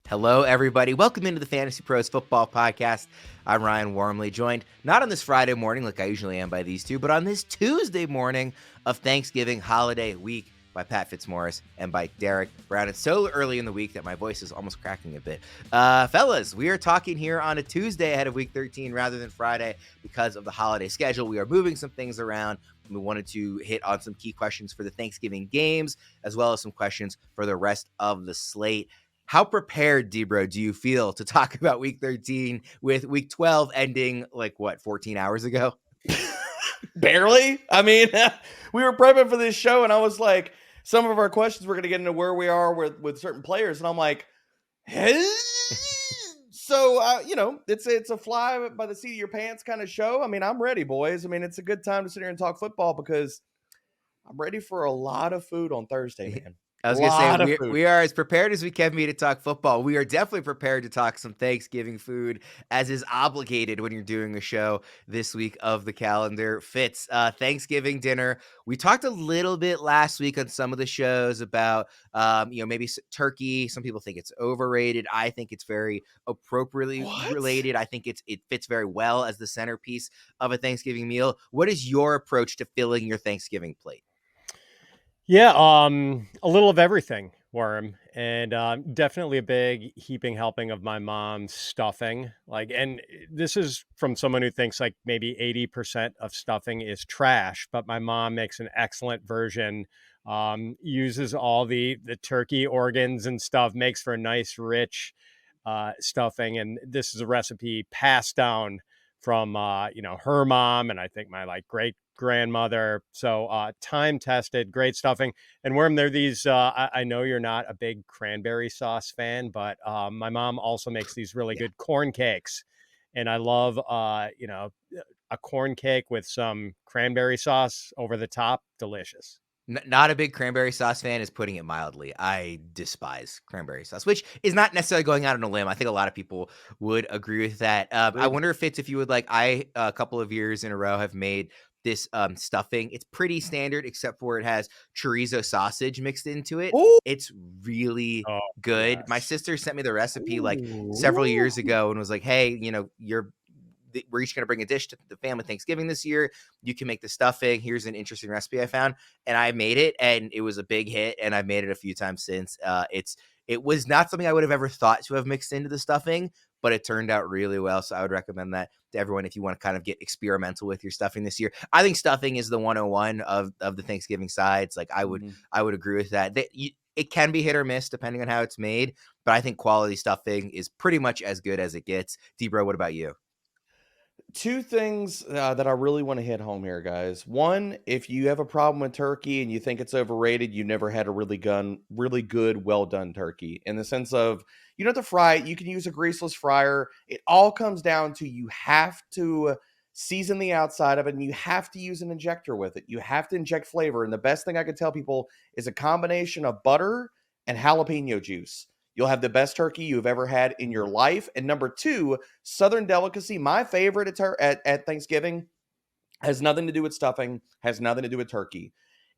Hello, everybody. Welcome into the Fantasy Pros Football Podcast. I'm Ryan Wormeli, joined not on this Friday morning like I usually am by these two, but on this Tuesday morning of Thanksgiving holiday week by Pat Fitzmaurice and by Derek Brown. It's so early in the week that my voice is almost cracking a bit. Fellas, we are talking here on a Tuesday ahead of Week 13 rather than Friday because of the holiday schedule. We are moving some things around. We wanted to hit on some key questions for the Thanksgiving games, as well as some questions for the rest of the slate. How prepared, Debro, do you feel to talk about Week 13 with Week 12 ending 14 hours ago? Barely. I mean, we were prepping for this show, and I was like, some of our questions we're going to get into where we are with certain players, and I'm like, hey? So, it's a fly by the seat of your pants kind of show. I mean, I'm ready, boys. I mean, it's a good time to sit here and talk football because I'm ready for a lot of food on Thursday, man. I was going to say, we are as prepared as we can be to talk football. We are definitely prepared to talk some Thanksgiving food, as is obligated when you're doing a show this week of the calendar. Fitz, Thanksgiving dinner. We talked a little bit last week on some of the shows about, maybe turkey. Some people think it's overrated. I think it's very appropriately related. I think it fits very well as the centerpiece of a Thanksgiving meal. What is your approach to filling your Thanksgiving plate? Yeah, a little of everything, Worm, and definitely a big heaping helping of my mom's stuffing. And this is from someone who thinks like maybe 80% of stuffing is trash, but my mom makes an excellent version. Uses all the turkey organs and stuff, makes for a nice, rich stuffing, and this is a recipe passed down from her mom, and I think my great grandmother. So time tested, great stuffing. And Worm, there are these, I know you're not a big cranberry sauce fan, but my mom also makes these really good corn cakes. And I love, a corn cake with some cranberry sauce over the top. Delicious. Not a big cranberry sauce fan is putting it mildly. I despise cranberry sauce, which is not necessarily going out on a limb. I think a lot of people would agree with that. I wonder if you would a couple of years in a row have made this stuffing. It's pretty standard, except for it has chorizo sausage mixed into it. Ooh. It's really good. Yes. My sister sent me the recipe several years ago and was like, hey, we're each going to bring a dish to the family Thanksgiving this year. You can make the stuffing. Here's an interesting recipe I found. And I made it, and it was a big hit, and I've made it a few times since. It was not something I would have ever thought to have mixed into the stuffing, but it turned out really well. So I would recommend that to everyone if you want to kind of get experimental with your stuffing this year. I think stuffing is the 101 of the Thanksgiving sides. I would agree with that. It can be hit or miss depending on how it's made, but I think quality stuffing is pretty much as good as it gets. Debro, what about you? Two things that I really want to hit home here, guys. One, if you have a problem with turkey and you think it's overrated, you never had a really good, well-done turkey. In the sense of, you don't have to fry it. You can use a greaseless fryer. It all comes down to you have to season the outside of it, and you have to use an injector with it. You have to inject flavor. And the best thing I could tell people is a combination of butter and jalapeno juice. You'll have the best turkey you've ever had in your life. And number two, Southern delicacy, my favorite at Thanksgiving, has nothing to do with stuffing, has nothing to do with turkey.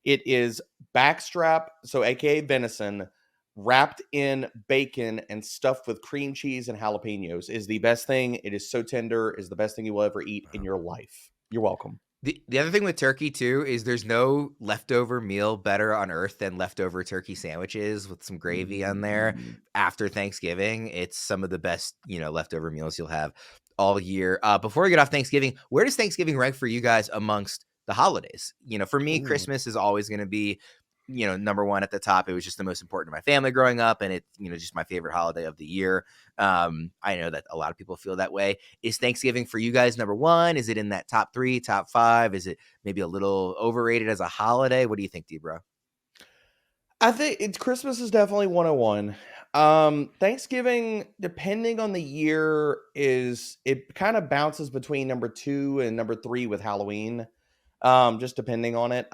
It is backstrap, so AKA venison, wrapped in bacon and stuffed with cream cheese and jalapenos. Is the best thing. It is so tender, is the best thing you will ever eat in your life. You're welcome. The other thing with turkey, too, is there's no leftover meal better on earth than leftover turkey sandwiches with some gravy on there after Thanksgiving. It's some of the best, leftover meals you'll have all year. Before we get off Thanksgiving, where does Thanksgiving rank for you guys amongst the holidays? For me, Christmas is always going to be, number one at the top. It was just the most important to my family growing up, and it's, just my favorite holiday of the year. I know that a lot of people feel that way. Is Thanksgiving for you guys number one? Is it in that top 3, top 5? Is it maybe a little overrated as a holiday? What do you think, Debro? I think Christmas is definitely 101. Thanksgiving, depending on the year, it kind of bounces between number 2 and number 3 with Halloween. Just depending on it.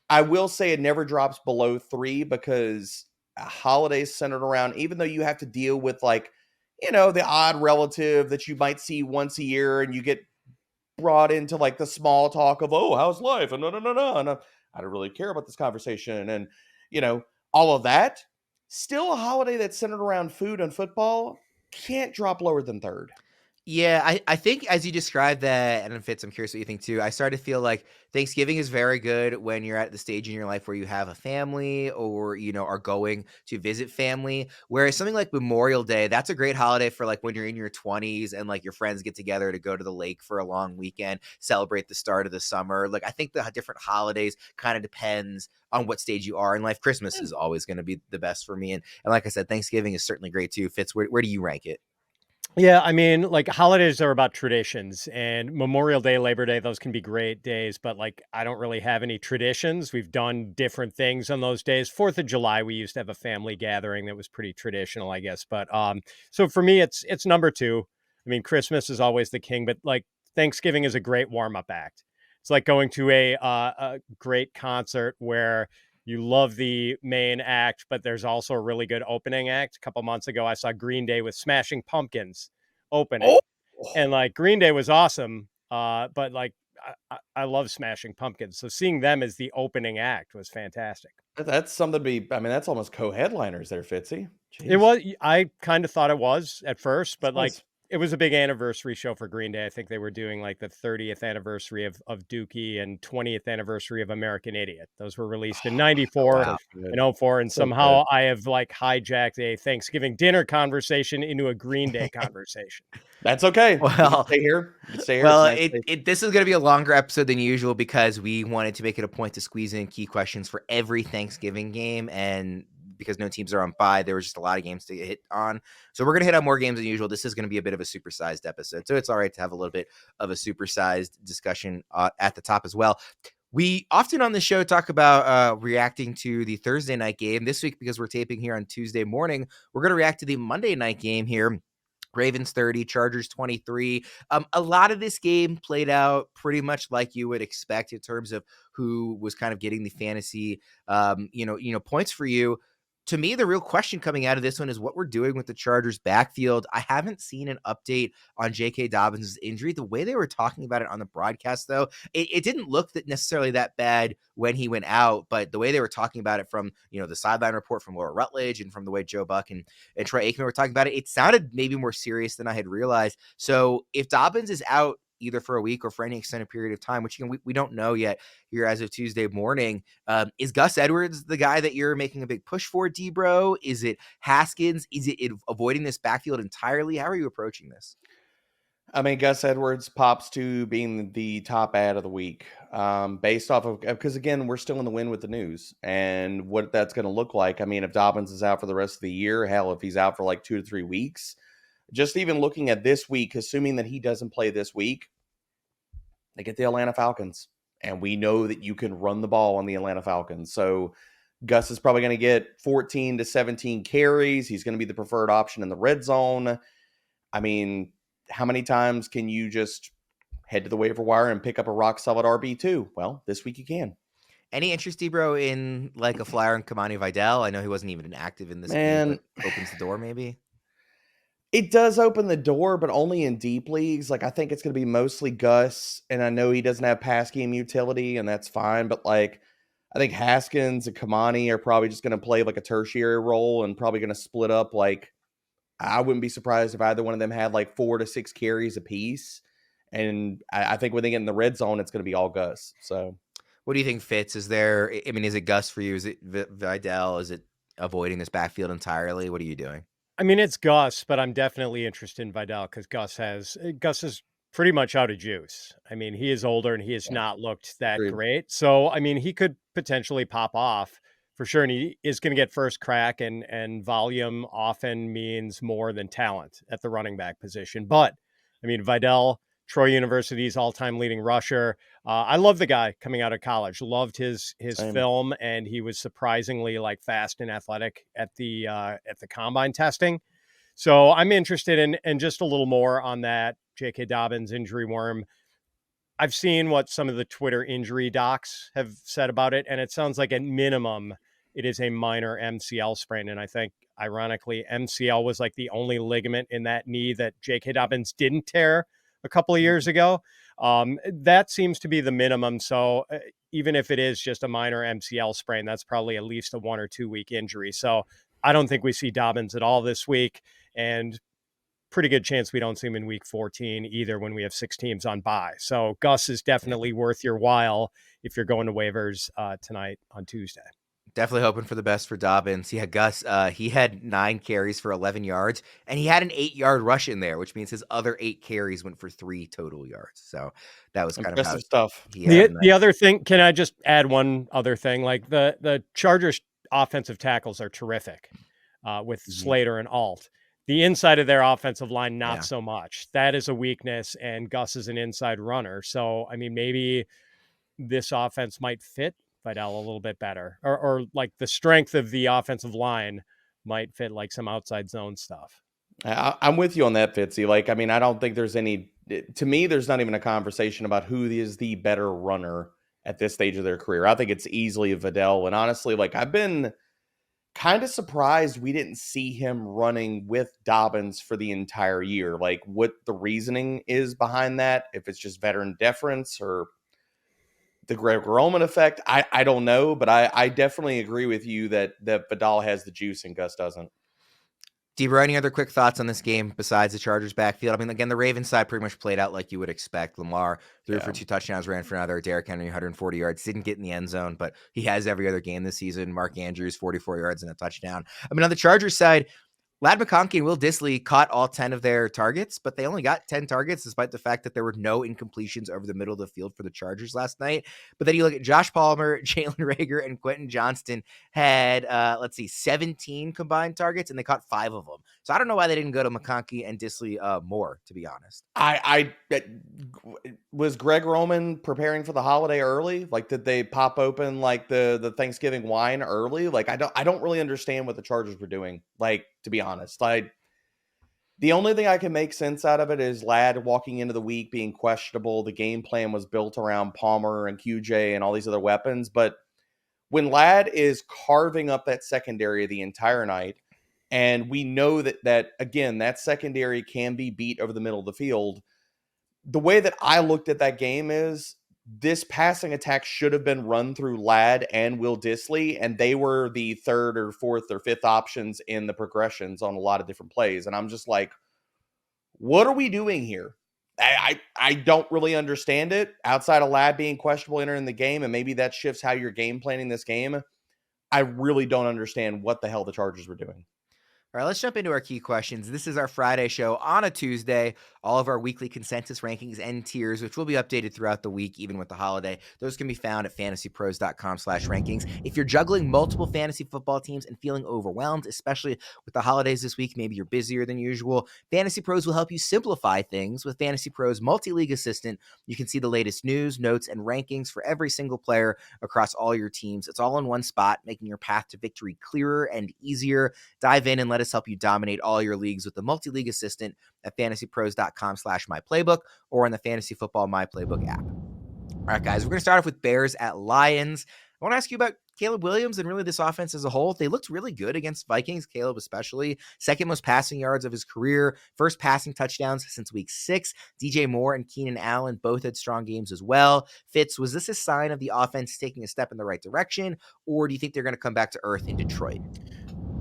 I will say it never drops below 3 because holidays centered around, even though you have to deal with the odd relative that you might see once a year, and you get brought into the small talk of, oh, how's life? And no. And I don't really care about this conversation. And, all of that. Still a holiday that's centered around food and football. Can't drop lower than third. Yeah, I think as you described that, and Fitz, I'm curious what you think too. I started to feel like Thanksgiving is very good when you're at the stage in your life where you have a family or, are going to visit family. Whereas something like Memorial Day, that's a great holiday for like when you're in your 20s and like your friends get together to go to the lake for a long weekend, celebrate the start of the summer. Like I think the different holidays kind of depends on what stage you are in life. Christmas is always going to be the best for me. And like I said, Thanksgiving is certainly great too. Fitz, where do you rank it? Yeah, I mean, like holidays are about traditions, and Memorial Day, Labor Day, those can be great days, but like I don't really have any traditions. We've done different things on those days. 4th of July, we used to have a family gathering that was pretty traditional, I guess. But so for me it's number 2. I mean, Christmas is always the king, but like Thanksgiving is a great warm-up act. It's like going to a great concert where you love the main act, but there's also a really good opening act. A couple months ago, I saw Green Day with Smashing Pumpkins opening, and like Green Day was awesome. But like I love Smashing Pumpkins, so seeing them as the opening act was fantastic. That's something to be. I mean, that's almost co-headliners there, Fitzy. Jeez. It was. I kind of thought it was at first, but like Nice. it was a big anniversary show for Green Day. I think they were doing like the 30th anniversary of Dookie and 20th anniversary of American Idiot. Those were released in 94 wow. and 04. And So somehow I have like hijacked a Thanksgiving dinner conversation into a Green Day conversation. That's okay. Well, stay here. Stay here. Well, Nice this is going to be a longer episode than usual because we wanted to make it a point to squeeze in key questions for every Thanksgiving game. And because no teams are on bye, there was just a lot of games to hit on. So we're going to hit on more games than usual. This is going to be a bit of a supersized episode. So it's all right to have a little bit of a supersized discussion at the top as well. We often on the show talk about reacting to the Thursday night game. This week, because we're taping here on Tuesday morning, we're going to react to the Monday night game here. Ravens 30, Chargers 23. A lot of this game played out pretty much like you would expect in terms of who was kind of getting the fantasy, points for you. To me, the real question coming out of this one is what we're doing with the Chargers backfield. I haven't seen an update on J.K. Dobbins' injury. The way they were talking about it on the broadcast, though, it didn't look necessarily that bad when he went out, but the way they were talking about it from, the sideline report from Laura Rutledge and from the way Joe Buck and Troy Aikman were talking about it, it sounded maybe more serious than I had realized. So if Dobbins is out either for a week or for any extended period of time, which we don't know yet here as of Tuesday morning. Is Gus Edwards the guy that you're making a big push for, D-Bro? Is it Haskins? Is it avoiding this backfield entirely? How are you approaching this? I mean, Gus Edwards pops to being the top ad of the week based off of, because again, we're still in the wind with the news and what that's going to look like. I mean, if Dobbins is out for the rest of the year, hell, if he's out for like 2 to 3 weeks, just even looking at this week, assuming that he doesn't play this week, they get the Atlanta Falcons. And we know that you can run the ball on the Atlanta Falcons. So Gus is probably going to get 14 to 17 carries. He's going to be the preferred option in the red zone. I mean, how many times can you just head to the waiver wire and pick up a rock solid RB2? Well, this week you can. Any interest, D-Bro, in like a flyer on Kamani Vidal? I know he wasn't even active in this game, but opens the door maybe. It does open the door, but only in deep leagues. Like, I think it's going to be mostly Gus, and I know he doesn't have pass game utility, and that's fine. But, like, I think Haskins and Kamani are probably just going to play, like, a tertiary role and probably going to split up. Like, I wouldn't be surprised if either one of them had, like, 4 to 6 carries apiece. And I think when they get in the red zone, it's going to be all Gus. So, what do you think, Fitz? Is it Gus for you? Is it Vidal? Is it avoiding this backfield entirely? What are you doing? I mean, it's Gus, but I'm definitely interested in Vidal because Gus is pretty much out of juice. I mean, he is older and he has not looked that great. So, I mean, he could potentially pop off for sure. And he is going to get first crack, and volume often means more than talent at the running back position. But I mean, Vidal, Troy University's all-time leading rusher. I love the guy coming out of college. Loved his film, and he was surprisingly like fast and athletic at the combine testing. So I'm interested in just a little more on that J.K. Dobbins injury worm. I've seen what some of the Twitter injury docs have said about it, and it sounds like at minimum it is a minor MCL sprain. And I think, ironically, MCL was like the only ligament in that knee that J.K. Dobbins didn't tear a couple of years ago. That seems to be the minimum. So even if it is just a minor MCL sprain, that's probably at least a 1 or 2 week injury. So I don't think we see Dobbins at all this week, and pretty good chance we don't see him in week 14 either when we have 6 teams on bye. So Gus is definitely worth your while if you're going to waivers tonight on Tuesday. Definitely hoping for the best for Dobbins. Yeah, Gus, he had 9 carries for 11 yards, and he had an 8-yard rush in there, which means his other 8 carries went for 3 total yards. So that was kind impressive of stuff. The other thing, can I just add one other thing? Like the Chargers offensive tackles are terrific with Slater and Alt. The inside of their offensive line, not so much. That is a weakness, and Gus is an inside runner. So, I mean, maybe this offense might fit Vidal a little bit better, or like the strength of the offensive line might fit like some outside zone stuff. I'm with you on that, Fitzy. Like, I mean, I don't think there's to me, there's not even a conversation about who is the better runner at this stage of their career. I think it's easily Vidal. And honestly, like, I've been kind of surprised we didn't see him running with Dobbins for the entire year. Like, what the reasoning is behind that, if it's just veteran deference or the Greg Roman effect, I don't know, but I definitely agree with you that Vidal has the juice and Gus doesn't. Debra, any other quick thoughts on this game besides the Chargers backfield? I mean, again, the Ravens side pretty much played out like you would expect. Lamar threw for 2 touchdowns, ran for another. Derrick Henry, 140 yards, didn't get in the end zone, but he has every other game this season. Mark Andrews, 44 yards and a touchdown. I mean, on the Chargers side, Ladd McConkey and Will Dissly caught all 10 of their targets, but they only got 10 targets despite the fact that there were no incompletions over the middle of the field for the Chargers last night. But then you look at Josh Palmer, Jalen Reagor, and Quentin Johnston had, 17 combined targets, and they caught 5 of them. So I don't know why they didn't go to McConkey and Dissly more, to be honest. Was Greg Roman preparing for the holiday early? Like, did they pop open like the Thanksgiving wine early? Like, I don't really understand what the Chargers were doing. Like, to be honest, the only thing I can make sense out of it is Ladd walking into the week being questionable. The game plan was built around Palmer and QJ and all these other weapons. But when Ladd is carving up that secondary the entire night, and we know that again, that secondary can be beat over the middle of the field. The way that I looked at that game is this passing attack should have been run through Ladd and Will Dissly, and they were the 3rd or 4th or 5th options in the progressions on a lot of different plays. And I'm just like, what are we doing here? I don't really understand it outside of Ladd being questionable entering the game, and maybe that shifts how you're game planning this game. I really don't understand what the hell the Chargers were doing. All right, let's jump into our key questions. This is our Friday show on a Tuesday. All of our weekly consensus rankings and tiers, which will be updated throughout the week, even with the holiday. Those can be found at fantasypros.com/rankings. If you're juggling multiple fantasy football teams and feeling overwhelmed, especially with the holidays this week, maybe you're busier than usual, Fantasy Pros will help you simplify things. With Fantasy Pros Multi-League Assistant, you can see the latest news, notes, and rankings for every single player across all your teams. It's all in one spot, making your path to victory clearer and easier. Dive in and let us help you dominate all your leagues with the Multi-League Assistant at fantasypros.com/myplaybook or on the Fantasy Football My Playbook app. All right, guys, we're going to start off with Bears at Lions. I want to ask you about Caleb Williams and really this offense as a whole. They looked really good against Vikings, Caleb especially. 2nd most passing yards of his career. 1st passing touchdowns since week 6. DJ Moore and Keenan Allen both had strong games as well. Fitz, was this a sign of the offense taking a step in the right direction, or do you think they're going to come back to earth in Detroit?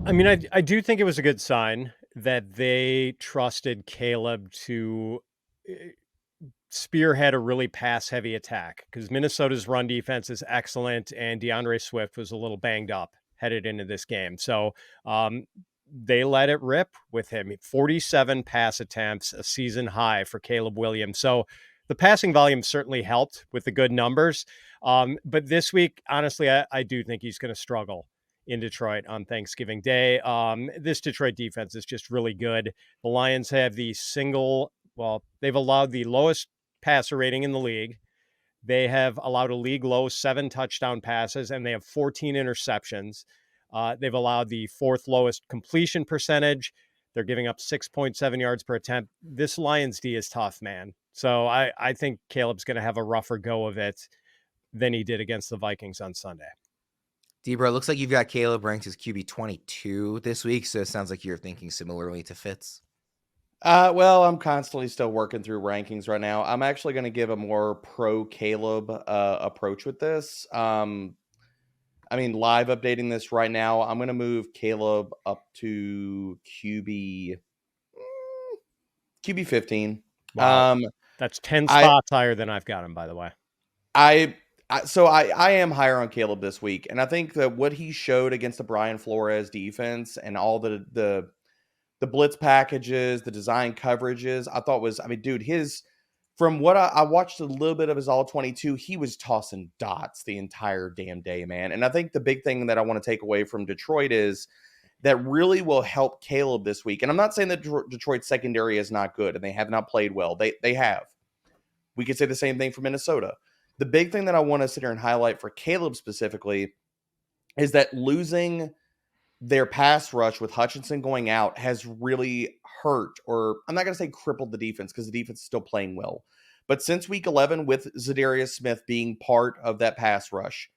I mean, I do think it was a good sign that they trusted Caleb to spearhead a really pass-heavy attack, because Minnesota's run defense is excellent, and DeAndre Swift was a little banged up headed into this game. So they let it rip with him. 47 pass attempts, a season high for Caleb Williams. So the passing volume certainly helped with the good numbers. But this week, honestly, I do think he's going to struggle in Detroit on Thanksgiving Day. This Detroit defense is just really good. The Lions have they've allowed the lowest passer rating in the league. They have allowed a league low 7 touchdown passes, and they have 14 interceptions. They've allowed the 4th lowest completion percentage. They're giving up 6.7 yards per attempt. This Lions D is tough, man. So I think Caleb's going to have a rougher go of it than he did against the Vikings on Sunday. Debra, it looks like you've got Caleb ranked as QB 22 this week, so it sounds like you're thinking similarly to Fitz. Well, I'm constantly still working through rankings right now. I'm actually going to give a more pro Caleb approach with this. live updating this right now. I'm going to move Caleb up to QB 15. Wow. That's 10 spots higher than I've got him, by the way. I am higher on Caleb this week, and I think that what he showed against the Brian Flores defense and all the blitz packages, the design coverages, I thought was, dude, from what I watched a little bit of his all 22, he was tossing dots the entire damn day, man. And I think the big thing that I want to take away from Detroit is that really will help Caleb this week. And I'm not saying that Detroit's secondary is not good and they have not played well. They have. We could say the same thing for Minnesota. The big thing that I want to sit here and highlight for Caleb specifically is that losing their pass rush with Hutchinson going out has really hurt, or I'm not going to say crippled the defense because the defense is still playing well. But since week 11 with Zadarius Smith being part of that pass rush,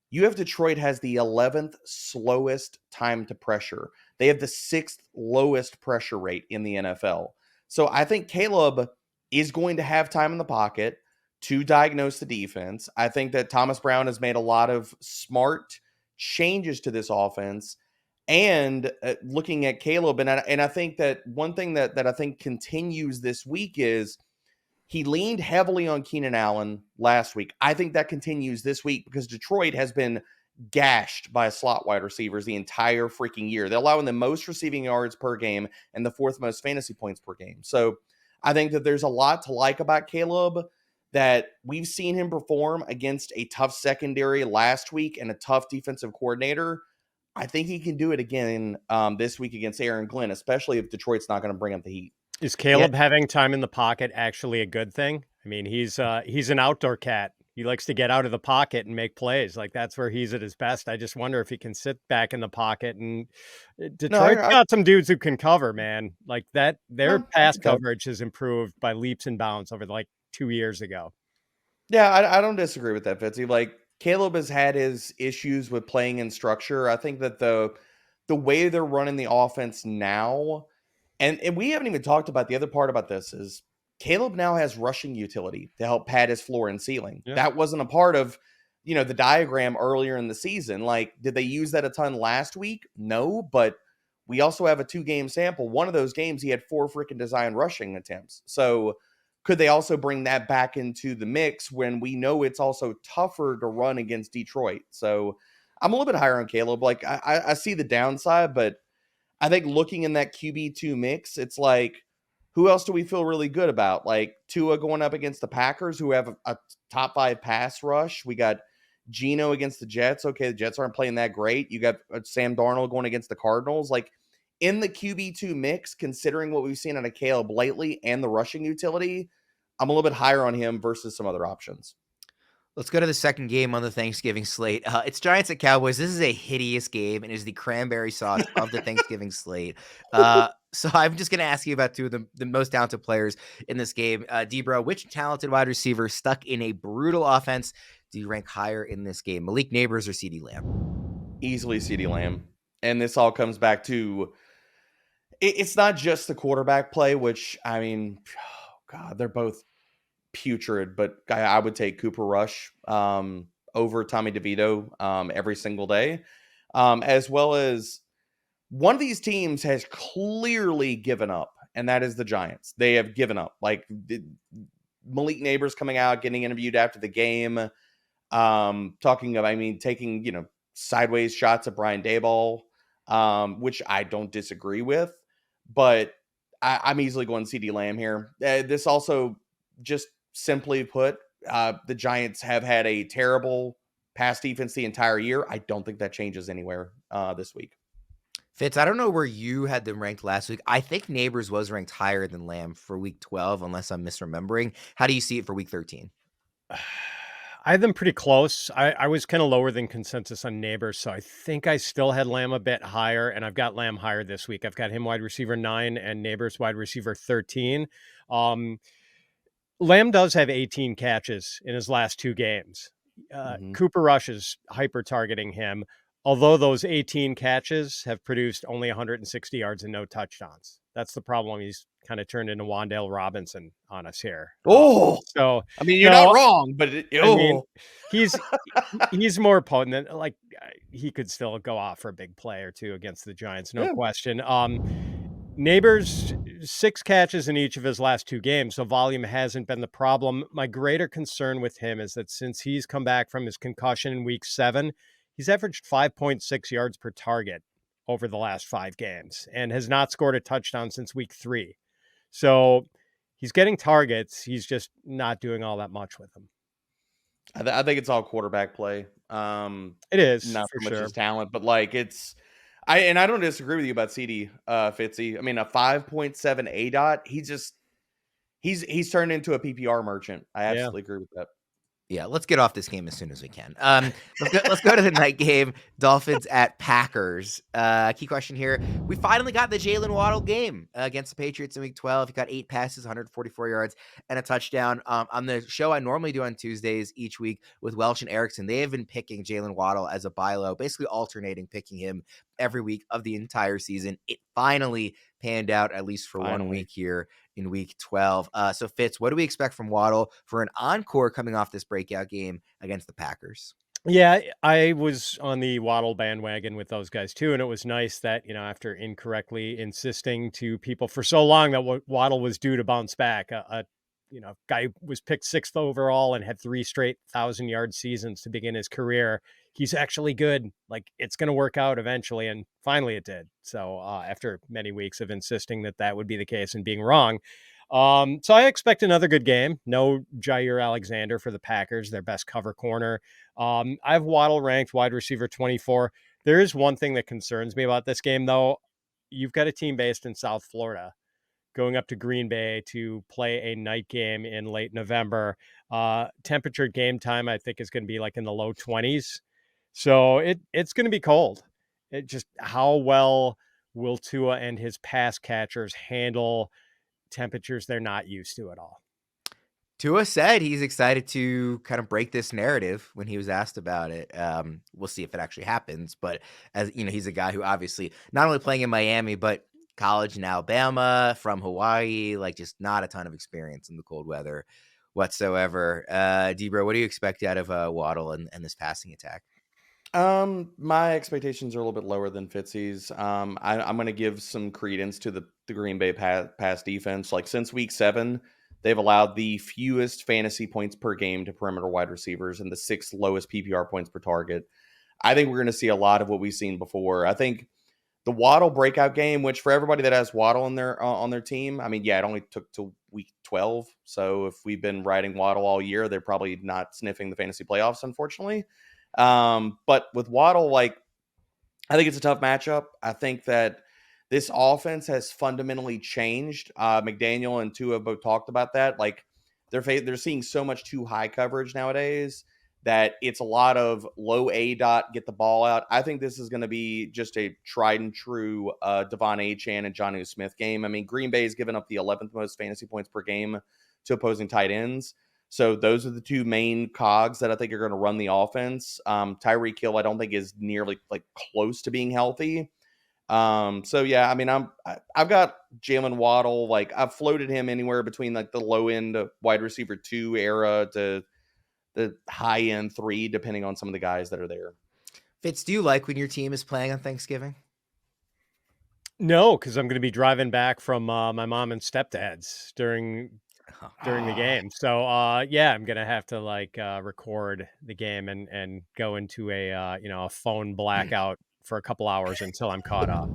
you have Detroit has the 11th slowest time to pressure. They have the 6th lowest pressure rate in the NFL. So I think Caleb is going to have time in the pocket to diagnose the defense. I think that Thomas Brown has made a lot of smart changes to this offense. And looking at Caleb, and I think that one thing that I think continues this week is he leaned heavily on Keenan Allen last week. I think that continues this week because Detroit has been gashed by slot wide receivers the entire freaking year. They're allowing the most receiving yards per game and the 4th most fantasy points per game. So I think that there's a lot to like about Caleb, that we've seen him perform against a tough secondary last week and a tough defensive coordinator. I think he can do it again this week against Aaron Glenn, especially if Detroit's not going to bring up the heat. Is Caleb having time in the pocket actually a good thing? I mean, he's an outdoor cat. He likes to get out of the pocket and make plays. Like, that's where he's at his best. I just wonder if he can sit back in the pocket. And Detroit's got some dudes who can cover, man. Like that, their pass coverage has improved by leaps and bounds over like 2 years ago. Yeah, I don't disagree with that, Fitzy. Like, Caleb has had his issues with playing in structure. I think that the way they're running the offense now, and we haven't even talked about the other part about this, is Caleb now has rushing utility to help pad his floor and ceiling. Yeah. That wasn't a part of, the diagram earlier in the season. Like, did they use that a ton last week? No, but we also have a 2-game sample. One of those games, he had 4 freaking design rushing attempts. So could they also bring that back into the mix when we know it's also tougher to run against Detroit? So I'm a little bit higher on Caleb. Like, I see the downside, but I think looking in that QB2 mix, it's like, who else do we feel really good about? Like Tua going up against the Packers, who have a top 5 pass rush. We got Geno against the Jets. Okay, the Jets aren't playing that great. You got Sam Darnold going against the Cardinals. Like, in the QB2 mix, considering what we've seen out of Caleb lately and the rushing utility, I'm a little bit higher on him versus some other options. Let's go to the second game on the Thanksgiving slate. It's Giants at Cowboys. This is a hideous game and is the cranberry sauce of the Thanksgiving slate. So I'm just going to ask you about 2 of the most talented players in this game. Debro, which talented wide receiver stuck in a brutal offense do you rank higher in this game? Malik Nabers or CeeDee Lamb? Easily CeeDee Lamb. And this all comes back to, it's not just the quarterback play, which, oh God, they're both putrid, but I would take Cooper Rush over Tommy DeVito every single day, as well as one of these teams has clearly given up, and that is the Giants. They have given up. Like, Malik Nabers coming out, getting interviewed after the game, talking about, taking, sideways shots at Brian Daboll, which I don't disagree with, but I'm easily going CeeDee Lamb here. This also, just simply put, the Giants have had a terrible pass defense the entire year. I don't think that changes anywhere this week. Fitz, I don't know where you had them ranked last week. I think Nabers was ranked higher than Lamb for week 12, unless I'm misremembering. How do you see it for week 13? I had them pretty close. I was kind of lower than consensus on Nabers, so I think I still had Lamb a bit higher, and I've got Lamb higher this week. I've got him wide receiver 9 and Nabers wide receiver 13. Lamb does have 18 catches in his last 2 games. Cooper Rush is hyper targeting him, although those 18 catches have produced only 160 yards and no touchdowns. That's the problem. He's kind of turned into Wan'Dale Robinson on us here. So you're not wrong, but he's more potent than, like, he could still go off for a big play or two against the Giants, no Yeah. question. Neighbors, 6 catches in each of his last 2 games, so volume hasn't been the problem. My greater concern with him is that since he's come back from his concussion in week 7, he's averaged 5.6 yards per target over the last 5 games and has not scored a touchdown since week 3. So he's getting targets. He's just not doing all that much with them. I think it's all quarterback play. It is, Not for so much sure. his talent, but like I don't disagree with you about CeeDee, Fitzy. I mean, a 5.7 ADOT. He's turned into a PPR merchant. I absolutely agree with that. Yeah, let's get off this game as soon as we can. Let's go to the night game. Dolphins at Packers. Key question here. We finally got the Jaylen Waddle game against the Patriots in week 12. He got 8 passes, 144 yards, and a touchdown. On the show I normally do on Tuesdays each week with Welch and Erickson, they have been picking Jaylen Waddle as a buy low, basically alternating picking him every week of the entire season. It finally panned out, at least for 1 week here in week 12. So Fitz, what do we expect from Waddle for an encore coming off this breakout game against the Packers? Yeah, I was on the Waddle bandwagon with those guys too. And it was nice that, after incorrectly insisting to people for so long that Waddle was due to bounce back, guy was picked 6th overall and had 3 straight 1,000-yard seasons to begin his career. He's actually good. Like, it's going to work out eventually. And finally it did. So after many weeks of insisting that would be the case and being wrong. So I expect another good game. No Jair Alexander for the Packers, their best cover corner. I have Waddle ranked wide receiver 24. There is one thing that concerns me about this game, though. You've got a team based in South Florida going up to Green Bay to play a night game in late November. Temperature game time, I think, is going to be like in the low 20s. So it's going to be cold. It just, how well will Tua and his pass catchers handle temperatures they're not used to at all? Tua said he's excited to kind of break this narrative when he was asked about it. We'll see if it actually happens. But as you know, he's a guy who obviously not only playing in Miami, but college in Alabama, from Hawaii, like just not a ton of experience in the cold weather whatsoever. Debra, what do you expect out of Waddle and this passing attack? My expectations are a little bit lower than Fitzy's. I'm going to give some credence to the Green Bay pass defense. Like, since week 7, they've allowed the fewest fantasy points per game to perimeter wide receivers and the 6th lowest PPR points per target. I think we're going to see a lot of what we've seen before. I think the Waddle breakout game, which for everybody that has Waddle on their team, I mean, yeah, it only took to week 12. So if we've been riding Waddle all year, they're probably not sniffing the fantasy playoffs, unfortunately. But with Waddle, like, I think it's a tough matchup. I think that this offense has fundamentally changed. McDaniel and Tua have both talked about that. Like, they're seeing so much too high coverage nowadays that it's a lot of low ADOT, get the ball out. I think this is going to be just a tried and true Devon Achane and Jonnu Smith game. I mean, Green Bay has given up the 11th most fantasy points per game to opposing tight ends. So those are the two main cogs that I think are going to run the offense. Tyreek Hill, I don't think, is nearly like close to being healthy. So yeah, I mean, I've got Jaylen Waddle. Like, I've floated him anywhere between like the low end wide receiver 2 era to the high end 3, depending on some of the guys that are there. Fitz, do you like when your team is playing on Thanksgiving? No, because I'm going to be driving back from my mom and stepdad's during the game. So yeah, I'm gonna have to record the game and go into a phone blackout for a couple hours until I'm caught up.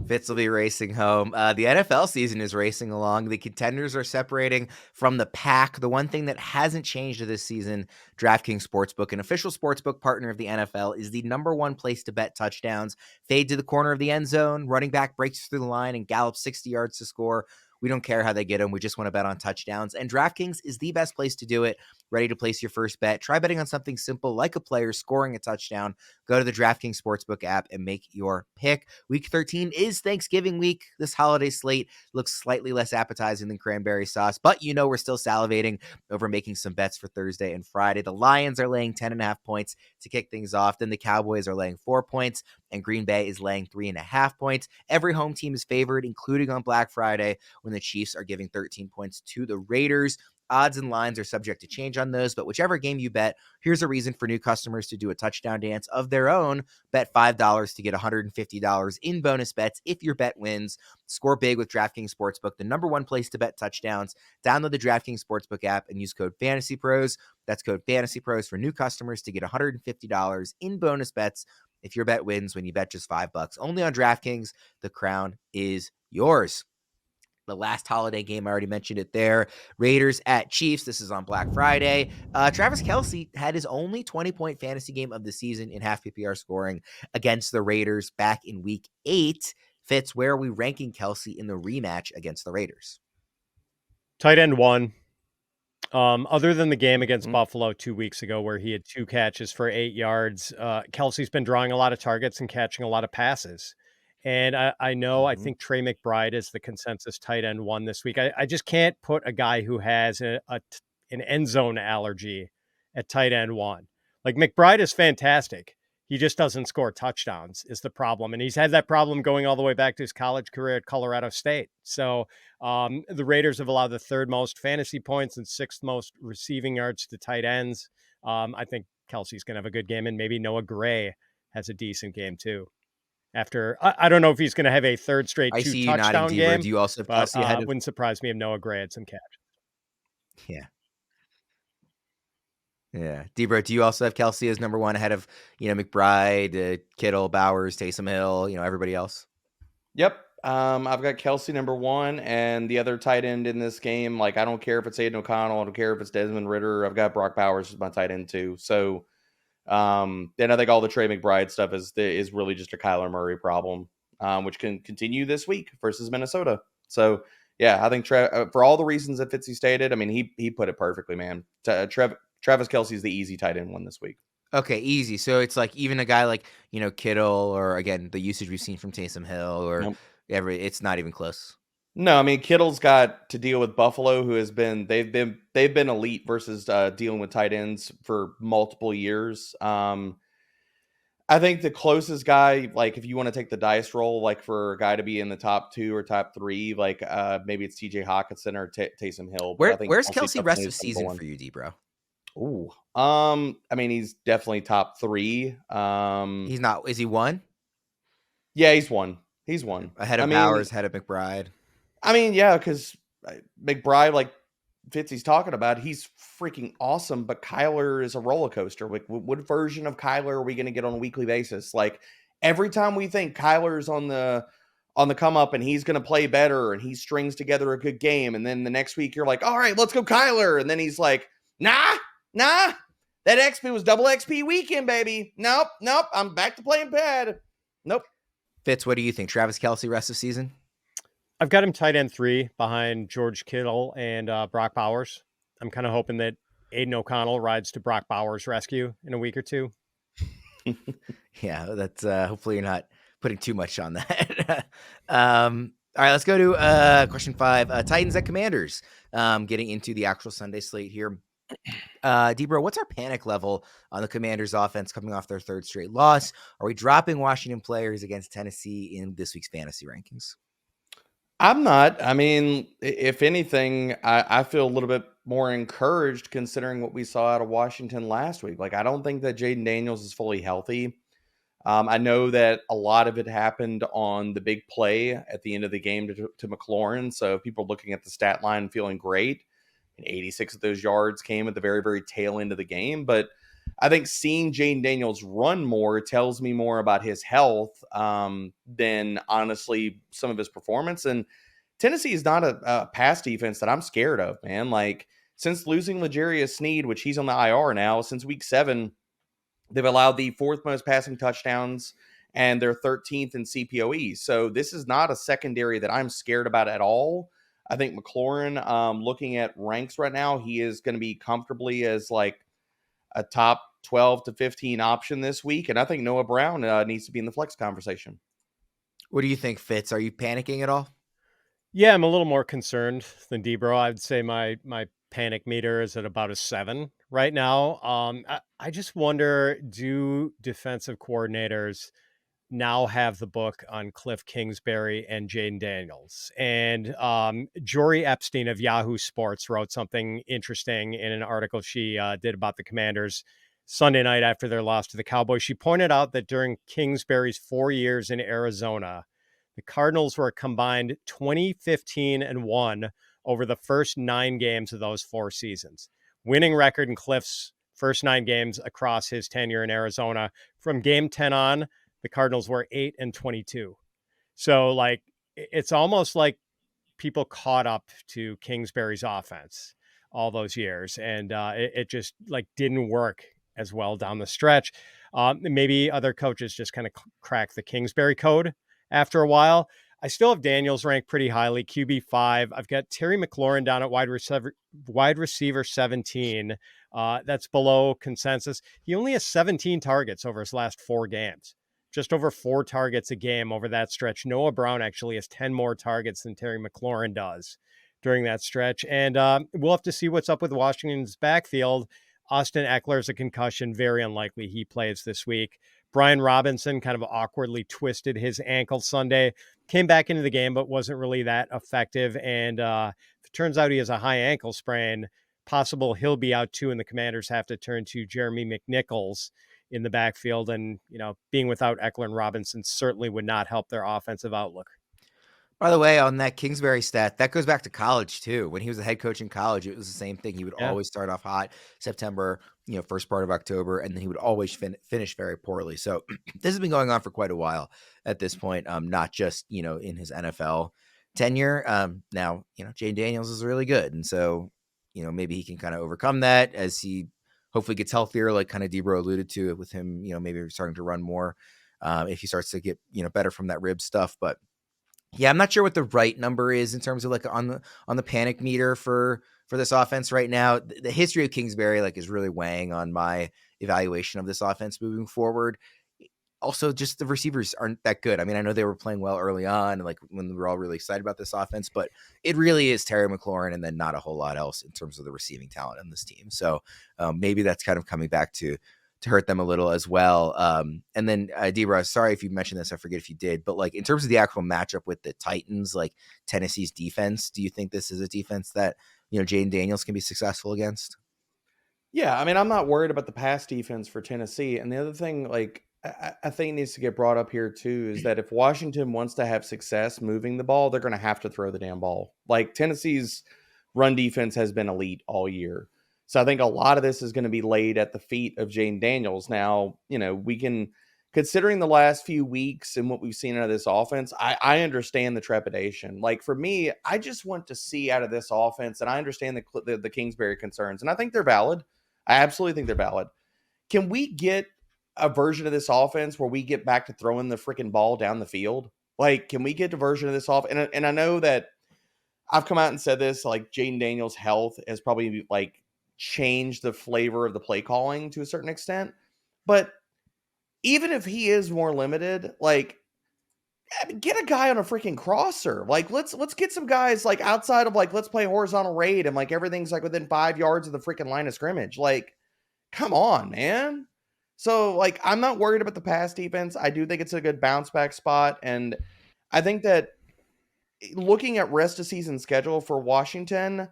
Fitz will be racing home. The NFL season is racing along. The contenders are separating from the pack. The one thing that hasn't changed this season, DraftKings Sportsbook, an official sportsbook partner of the NFL, is the #1 place to bet touchdowns. Fade to the corner of the end zone, running back breaks through the line and gallops 60 yards to score. We don't care how they get them. We just want to bet on touchdowns. And DraftKings is the best place to do it. Ready to place your first bet? Try betting on something simple like a player scoring a touchdown. Go to the DraftKings Sportsbook app and make your pick. Week 13 is Thanksgiving week. This holiday slate looks slightly less appetizing than cranberry sauce, but we're still salivating over making some bets for Thursday and Friday. The Lions are laying 10.5 points to kick things off. Then the Cowboys are laying 4 points, and Green Bay is laying 3.5 points. Every home team is favored, including on Black Friday, when the Chiefs are giving 13 points to the Raiders. Odds and lines are subject to change on those, but whichever game you bet, here's a reason for new customers to do a touchdown dance of their own. Bet $5 to get $150 in bonus bets if your bet wins. Score big with DraftKings Sportsbook, the #1 place to bet touchdowns. Download the DraftKings Sportsbook app and use code FantasyPros. That's code FantasyPros for new customers to get $150 in bonus bets if your bet wins when you bet just $5. Only on DraftKings. The crown is yours. The last holiday game, I already mentioned it there. Raiders at Chiefs. This is on Black Friday. Travis Kelce had his only 20-point fantasy game of the season in half PPR scoring against the Raiders back in week 8. Fitz, where are we ranking Kelce in the rematch against the Raiders? Tight end 1. Other than the game against Buffalo 2 weeks ago, where he had 2 catches for 8 yards, Kelce's been drawing a lot of targets and catching a lot of passes. And I know, I think Trey McBride is the consensus tight end 1 this week. I just can't put a guy who has an end zone allergy at tight end 1. Like, McBride is fantastic. He just doesn't score touchdowns is the problem. And he's had that problem going all the way back to his college career at Colorado State. So the Raiders have allowed the 3rd most fantasy points and 6th most receiving yards to tight ends. I think Kelce's going to have a good game, and maybe Noah Gray has a decent game too. After, I don't know if he's going to have a 3rd straight 2 touchdown game. Do you also have Kelce ahead of... wouldn't surprise me if Noah Gray had some catch. Yeah. Debra, do you also have Kelce as #1 ahead of, McBride, Kittle, Bowers, Taysom Hill, everybody else? Yep. I've got Kelce #1, and the other tight end in this game. Like, I don't care if it's Aiden O'Connell. I don't care if it's Desmond Ridder. I've got Brock Bowers as my tight end too. So, then I think all the Trey McBride stuff is really just a Kyler Murray problem, which can continue this week versus Minnesota. So, yeah, I think for all the reasons that Fitzy stated, I mean, he put it perfectly, man. Travis Kelce is the easy tight end 1 this week. Okay, easy. So it's like even a guy like, Kittle, or again, the usage we've seen from Taysom Hill, or it's not even close. No, I mean, Kittle's got to deal with Buffalo, who has been they've been elite versus dealing with tight ends for multiple years. I think the closest guy, like if you want to take the dice roll, like for a guy to be in the top 2 or top 3, like maybe it's TJ Hawkinson or Taysom Hill. Where's Kelce rest of season for you, D-Bro? Ooh, I mean, he's definitely top 3. He's not. Is he 1? Yeah, he's 1. He's 1 ahead of Bowers, ahead of McBride. I mean, yeah, because McBride, like Fitzy's talking about, he's freaking awesome, but Kyler is a roller coaster. Like, what version of Kyler are we going to get on a weekly basis? Like, every time we think Kyler's on the come up and he's going to play better and he strings together a good game, and then the next week you're like, all right, let's go Kyler, and then he's like, nah, that XP was double XP weekend, baby. Nope, I'm back to playing bad. Nope. Fitz, what do you think? Travis Kelce rest of season? I've got him tight end 3 behind George Kittle and Brock Bowers. I'm kind of hoping that Aiden O'Connell rides to Brock Bowers' rescue in a week or 2. Yeah, that's hopefully you're not putting too much on that. All right, let's go to question 5. Titans at Commanders. Getting into the actual Sunday slate here. Debra, what's our panic level on the Commanders offense coming off their 3rd straight loss? Are we dropping Washington players against Tennessee in this week's fantasy rankings? I'm not. I mean, if anything, I feel a little bit more encouraged considering what we saw out of Washington last week. Like, I don't think that Jaden Daniels is fully healthy. I know that a lot of it happened on the big play at the end of the game to McLaurin. So people looking at the stat line feeling great. And 86 of those yards came at the very, very tail end of the game. But I think seeing Jaden Daniels run more tells me more about his health than, honestly, some of his performance. And Tennessee is not a pass defense that I'm scared of, man. Like, since losing L'Jarius Sneed, which he's on the IR now, since week 7, they've allowed the 4th most passing touchdowns and they're 13th in CPOE. So this is not a secondary that I'm scared about at all. I think McLaurin, looking at ranks right now, he is going to be comfortably as like a top 12 to 15 option this week. And I think Noah Brown needs to be in the flex conversation. What do you think, Fitz? Are you panicking at all? Yeah, I'm a little more concerned than Debro. I'd say my panic meter is at about a 7 right now. I just wonder, do defensive coordinators now have the book on Cliff Kingsbury and Jaden Daniels. And Jory Epstein of Yahoo Sports wrote something interesting in an article she did about the Commanders Sunday night after their loss to the Cowboys. She pointed out that during Kingsbury's 4 years in Arizona, the Cardinals were combined 20-15-1 over the first 9 games of those 4 seasons. Winning record in Cliff's first 9 games across his tenure in Arizona. From game 10 on, the Cardinals were 8-22. So like, it's almost like people caught up to Kingsbury's offense all those years. And it just like didn't work as well down the stretch. Maybe other coaches just kind of cracked the Kingsbury code after a while. I still have Daniels ranked pretty highly, QB5. I've got Terry McLaurin down at wide receiver 17. That's below consensus. He only has 17 targets over his last 4 games, just over 4 targets a game over that stretch. Noah Brown actually has 10 more targets than Terry McLaurin does during that stretch. And we'll have to see what's up with Washington's backfield. Austin Eckler's a concussion, very unlikely he plays this week. Brian Robinson kind of awkwardly twisted his ankle Sunday, came back into the game, but wasn't really that effective. And if it turns out he has a high ankle sprain, possible he'll be out too, and the Commanders have to turn to Jeremy McNichols in the backfield. And, you know, being without Eckler and Robinson certainly would not help their offensive outlook. By the way, on that Kingsbury stat, that goes back to college too. When he was a head coach in college, it was the same thing. He would always start off hot September, first part of October, and then he would always finish very poorly. So this has been going on for quite a while at this point, not just, in his NFL tenure. Now, Jayden Daniels is really good. And so, maybe he can kind of overcome that as he hopefully gets healthier, like kind of Debro alluded to with him, maybe starting to run more if he starts to get, better from that rib stuff. But yeah, I'm not sure what the right number is in terms of like on the panic meter for this offense right now. The history of Kingsbury is really weighing on my evaluation of this offense moving forward. Also, just the receivers aren't that good. I mean, I know they were playing well early on, like when we were all really excited about this offense, but it really is Terry McLaurin and then not a whole lot else in terms of the receiving talent on this team. So maybe that's kind of coming back to hurt them a little as well. And then Debra, sorry if you mentioned this, I forget if you did, but in terms of the actual matchup with the Titans, Tennessee's defense, do you think this is a defense that, Jayden Daniels can be successful against? Yeah. I mean, I'm not worried about the pass defense for Tennessee. And the other thing, I think needs to get brought up here too, is that if Washington wants to have success moving the ball, they're going to have to throw the damn ball. Tennessee's run defense has been elite all year. So I think a lot of this is going to be laid at the feet of Jayden Daniels. Now, we can, considering the last few weeks and what we've seen out of this offense, I understand the trepidation. For me, I just want to see out of this offense, and I understand the Kingsbury concerns, and I think they're valid. I absolutely think they're valid. Can we get a version of this offense where we get back to throwing the freaking ball down the field? Can we get a version of this off? And I know that I've come out and said this, Jayden Daniels' health has probably change the flavor of the play calling to a certain extent. But even if he is more limited, get a guy on a freaking crosser. Let's get some guys outside of let's play horizontal raid and everything's within 5 yards of the freaking line of scrimmage. Come on, man. So I'm not worried about the pass defense. I do think it's a good bounce back spot. And I think that looking at rest of season schedule for Washington,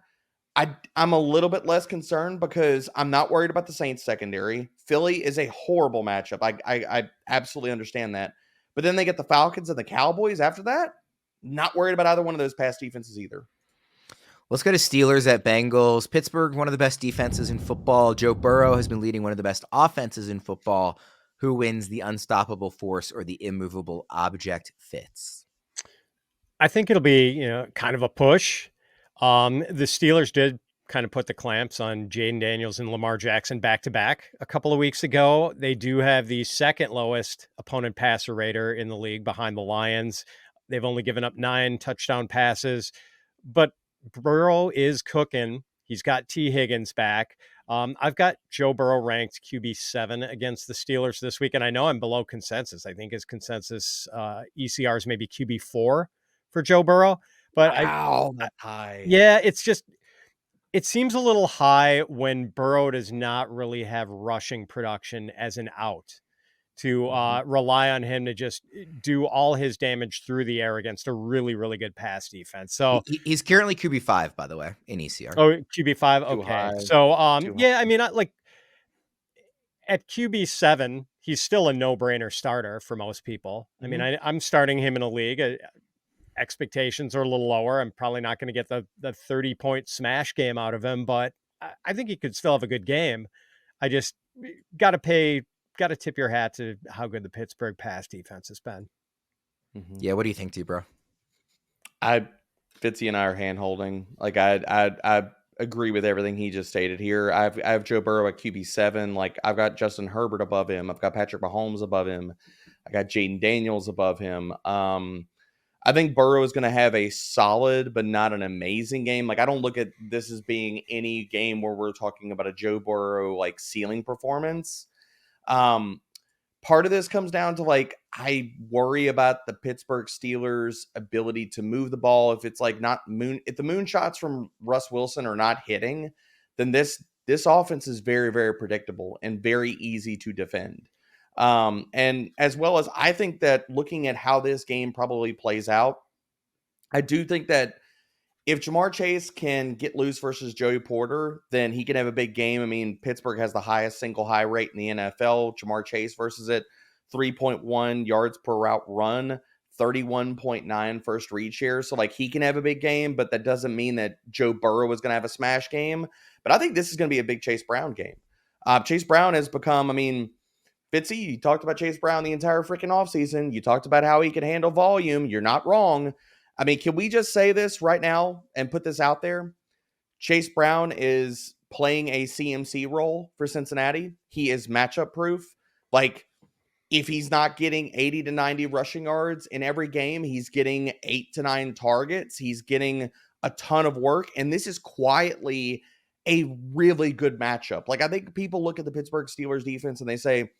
I'm a little bit less concerned because I'm not worried about the Saints secondary. Philly is a horrible matchup. I absolutely understand that. But then they get the Falcons and the Cowboys after that. Not worried about either one of those pass defenses either. Let's go to Steelers at Bengals. Pittsburgh, one of the best defenses in football. Joe Burrow has been leading one of the best offenses in football. Who wins the unstoppable force or the immovable object Fitz? I think it'll be, kind of a push. The Steelers did kind of put the clamps on Jayden Daniels and Lamar Jackson back-to-back a couple of weeks ago. They do have the second lowest opponent passer rater in the league behind the Lions. They've only given up 9 touchdown passes, but Burrow is cooking. He's got T. Higgins back. I've got Joe Burrow ranked QB7 against the Steelers this week, and I know I'm below consensus. I think his consensus ECR is maybe QB4 for Joe Burrow. But that high. Yeah, it seems a little high when Burrow does not really have rushing production as an out. to rely on him to just do all his damage through the air against a really, really good pass defense. So he's currently QB5, by the way, in ECR. Oh, QB5. Too Okay. high. So, Too yeah, I mean, like at QB7, he's still a no-brainer starter for most people. I mean, I'm starting him in a league. Expectations are a little lower. I'm probably not going to get the 30-point smash game out of him, but I think he could still have a good game. I just got to tip your hat to how good the Pittsburgh pass defense has been. Yeah, what do you think, D-Bro? Fitzy and I are hand holding. Like I agree with everything he just stated here. I have Joe Burrow at QB7. Like I've got Justin Herbert above him. I've got Patrick Mahomes above him. I got Jaden Daniels above him. I think Burrow is going to have a solid but not an amazing game. Like I don't look at this as being any game where we're talking about a Joe Burrow like ceiling performance. Part of this comes down to like I worry about the Pittsburgh Steelers' ability to move the ball. If it's like if the moon shots from Russ Wilson are not hitting, then this offense is very, very predictable and very easy to defend. And as well as I think that looking at how this game probably plays out, I do think that if Jamar Chase can get loose versus Joey Porter, then he can have a big game. I mean, Pittsburgh has the highest single high rate in the NFL. Jamar Chase versus it, 3.1 yards per route run, 31.9 first read share. So, like, he can have a big game, but that doesn't mean that Joe Burrow is going to have a smash game. But I think this is going to be a big Chase Brown game. Chase Brown has become, I mean, Fitzy, you talked about Chase Brown the entire freaking offseason. You talked about how he can handle volume. You're not wrong. I mean, can we just say this right now and put this out there? Chase Brown is playing a CMC role for Cincinnati. He is matchup proof. Like, if he's not getting 80 to 90 rushing yards in every game, he's getting 8 to 9 targets. He's getting a ton of work. And this is quietly a really good matchup. Like, I think people look at the Pittsburgh Steelers defense and they say,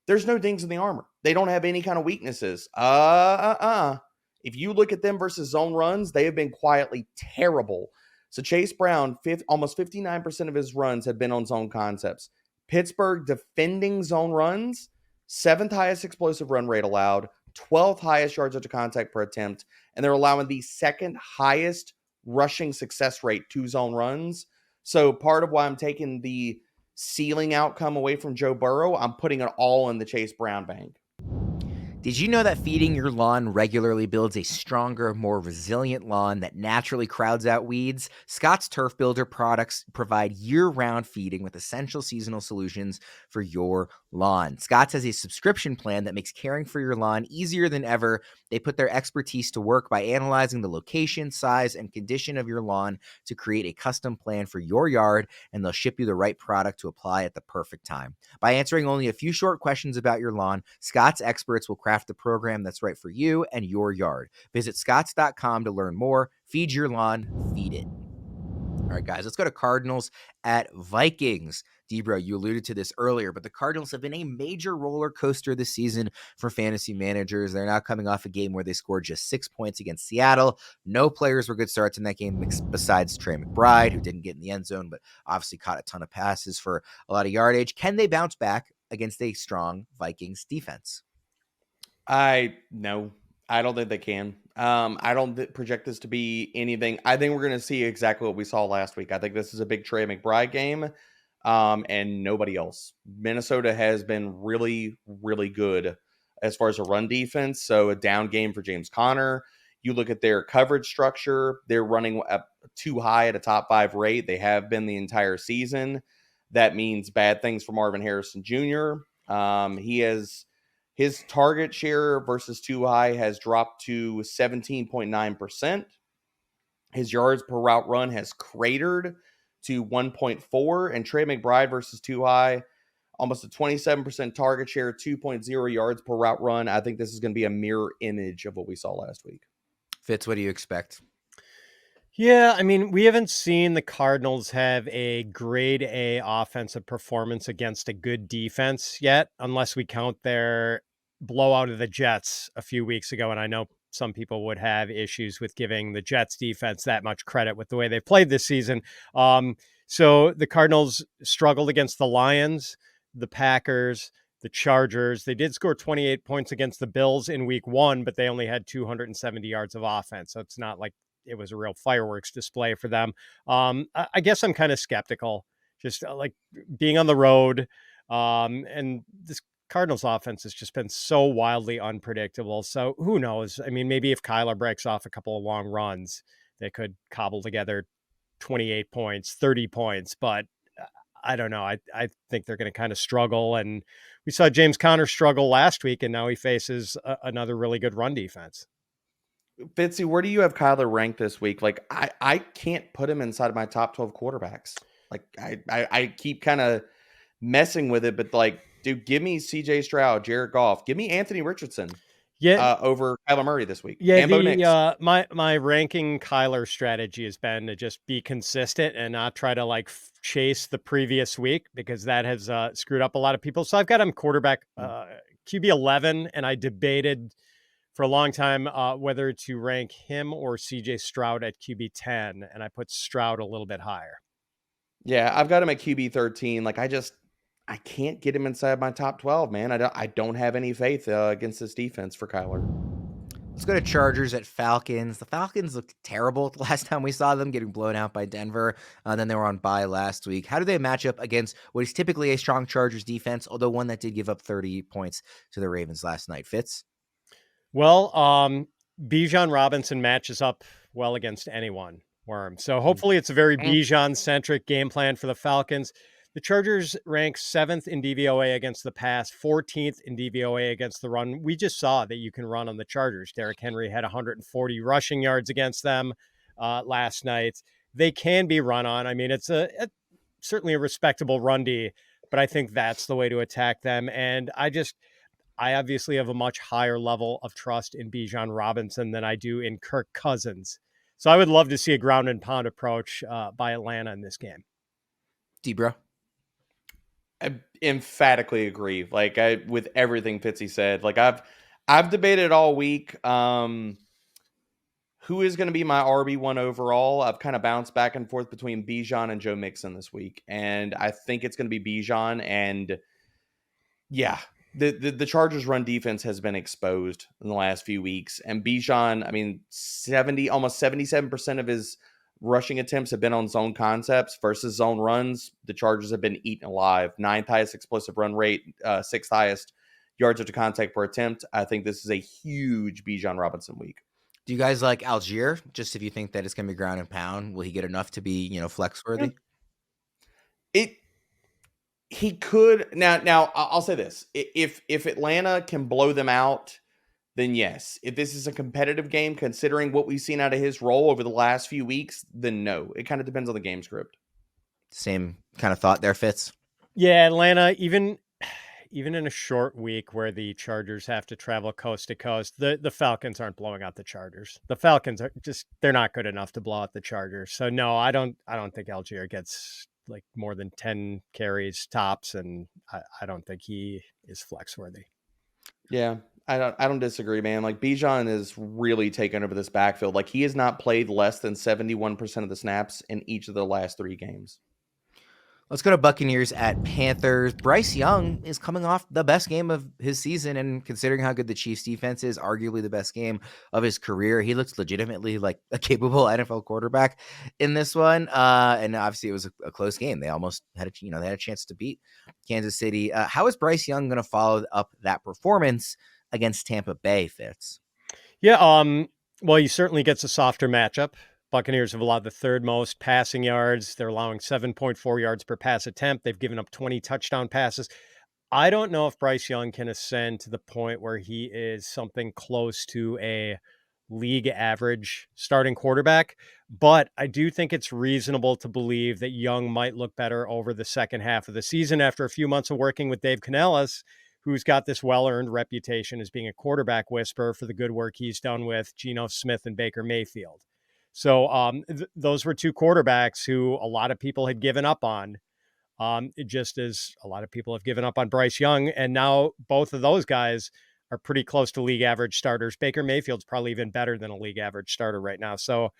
there's no dings in the armor. They don't have any kind of weaknesses. If you look at them versus zone runs, they have been quietly terrible. So Chase Brown, almost 59% of his runs have been on zone concepts. Pittsburgh defending zone runs, 7th highest explosive run rate allowed, 12th highest yards after contact per attempt, and they're allowing the 2nd highest rushing success rate to zone runs. So part of why I'm taking the ceiling outcome away from Joe Burrow, I'm putting it all in the Chase Brown bank. Did you know that feeding your lawn regularly builds a stronger, more resilient lawn that naturally crowds out weeds? Scott's Turf Builder products provide year-round feeding with essential seasonal solutions for your lawn. Scott's has a subscription plan that makes caring for your lawn easier than ever. They put their expertise to work by analyzing the location, size, and condition of your lawn to create a custom plan for your yard, and they'll ship you the right product to apply at the perfect time. By answering only a few short questions about your lawn, Scott's experts will craft the program that's right for you and your yard. Visit scotts.com to learn more. Feed your lawn, feed it. All right, guys, let's go to Cardinals at Vikings. D-Bro, you alluded to this earlier, but the Cardinals have been a major roller coaster this season for fantasy managers. They're now coming off a game where they scored just 6 points against Seattle. No players were good starts in that game besides Trey McBride, who didn't get in the end zone, but obviously caught a ton of passes for a lot of yardage. Can they bounce back against a strong Vikings defense? No, I don't think they can. I don't project this to be anything. I think we're going to see exactly what we saw last week. I think this is a big Trey McBride game, and nobody else. Minnesota has been really, really good as far as a run defense. So a down game for James Conner. You look at their coverage structure. They're running up too high at a top 5 rate. They have been the entire season. That means bad things for Marvin Harrison Jr. His target share versus too high has dropped to 17.9%. His yards per route run has cratered to 1.4. And Trey McBride versus too high, almost a 27% target share, 2.0 yards per route run. I think this is going to be a mirror image of what we saw last week. Fitz, what do you expect? Yeah, I mean, we haven't seen the Cardinals have a grade A offensive performance against a good defense yet, unless we count their blowout of the Jets a few weeks ago. And I know some people would have issues with giving the Jets defense that much credit with the way they played this season. So the Cardinals struggled against the Lions, the Packers, the Chargers. They did score 28 points against the Bills in week 1, but they only had 270 yards of offense. So it's not like it was a real fireworks display for them. I guess I'm kind of skeptical, just like being on the road. And this Cardinals offense has just been so wildly unpredictable. So who knows? I mean, maybe if Kyler breaks off a couple of long runs, they could cobble together 28 points, 30 points, but I don't know. I think they're going to kind of struggle. And we saw James Conner struggle last week, and now he faces another really good run defense. Fitzy, where do you have Kyler ranked this week? Like, I can't put him inside of my top 12 quarterbacks. Like, I keep kind of messing with it, but like, dude, give me CJ Stroud, Jared Goff, give me Anthony Richardson. Over Kyler Murray this week. Yeah, my ranking Kyler strategy has been to just be consistent and not try to like chase the previous week, because that has screwed up a lot of people. So I've got him quarterback QB 11, and I debated for a long time whether to rank him or CJ Stroud at QB 10, and I put Stroud a little bit higher. Yeah, I've got him at QB 13. Like, I can't get him inside my top 12, man. I don't have any faith against this defense for Kyler. Let's go to Chargers at Falcons. The Falcons looked terrible the last time we saw them, getting blown out by Denver. Then they were on bye last week. How do they match up against what is typically a strong Chargers defense, although one that did give up 30 points to the Ravens last night? Fitz? Well, Bijan Robinson matches up well against anyone, Worm. So hopefully it's a very Bijan-centric game plan for the Falcons. The Chargers rank 7th in DVOA against the pass, 14th in DVOA against the run. We just saw that you can run on the Chargers. Derrick Henry had 140 rushing yards against them last night. They can be run on. I mean, it's certainly a respectable run D, but I think that's the way to attack them. And I obviously have a much higher level of trust in Bijan Robinson than I do in Kirk Cousins. So I would love to see a ground and pound approach by Atlanta in this game. D-Bro? I emphatically agree. Like, with everything Fitzy said. Like, I've debated all week who is going to be my RB1 overall. I've kind of bounced back and forth between Bijan and Joe Mixon this week, and I think it's going to be Bijan. And yeah, the Chargers' run defense has been exposed in the last few weeks, and Bijan, I mean, almost 77% of his rushing attempts have been on zone concepts versus zone runs. The Chargers have been eaten alive. 9th highest explosive run rate, 6th highest yards after contact per attempt. I think this is a huge Bijan Robinson week. Do you guys like Algier? Just if you think that it's going to be ground and pound, will he get enough to be, flex worthy? He could. Now I'll say this. If Atlanta can blow them out, then yes. If this is a competitive game, considering what we've seen out of his role over the last few weeks, then no. It kind of depends on the game script. Same kind of thought there, Fitz. Yeah, Atlanta, even in a short week where the Chargers have to travel coast to coast, the Falcons aren't blowing out the Chargers. The Falcons are they're not good enough to blow out the Chargers. So no, I don't think Algier gets like more than 10 carries tops, and I don't think he is flex worthy. Yeah. I don't disagree, man. Like, Bijan is really taking over this backfield. Like, he has not played less than 71% of the snaps in each of the last 3 games. Let's go to Buccaneers at Panthers. Bryce Young is coming off the best game of his season, and considering how good the Chiefs defense is, arguably the best game of his career. He looks legitimately like a capable NFL quarterback in this one. And obviously it was a close game. They almost had they had a chance to beat Kansas City. How is Bryce Young going to follow up that performance against Tampa Bay, Fitz? Yeah, well, he certainly gets a softer matchup. Buccaneers have allowed the 3rd most passing yards. They're allowing 7.4 yards per pass attempt. They've given up 20 touchdown passes. I don't know if Bryce Young can ascend to the point where he is something close to a league average starting quarterback, but I do think it's reasonable to believe that Young might look better over the second half of the season after a few months of working with Dave Canellis, who's got this well-earned reputation as being a quarterback whisperer for the good work he's done with Geno Smith and Baker Mayfield. So those were 2 quarterbacks who a lot of people had given up on, just as a lot of people have given up on Bryce Young. And now both of those guys are pretty close to league average starters. Baker Mayfield's probably even better than a league average starter right now. So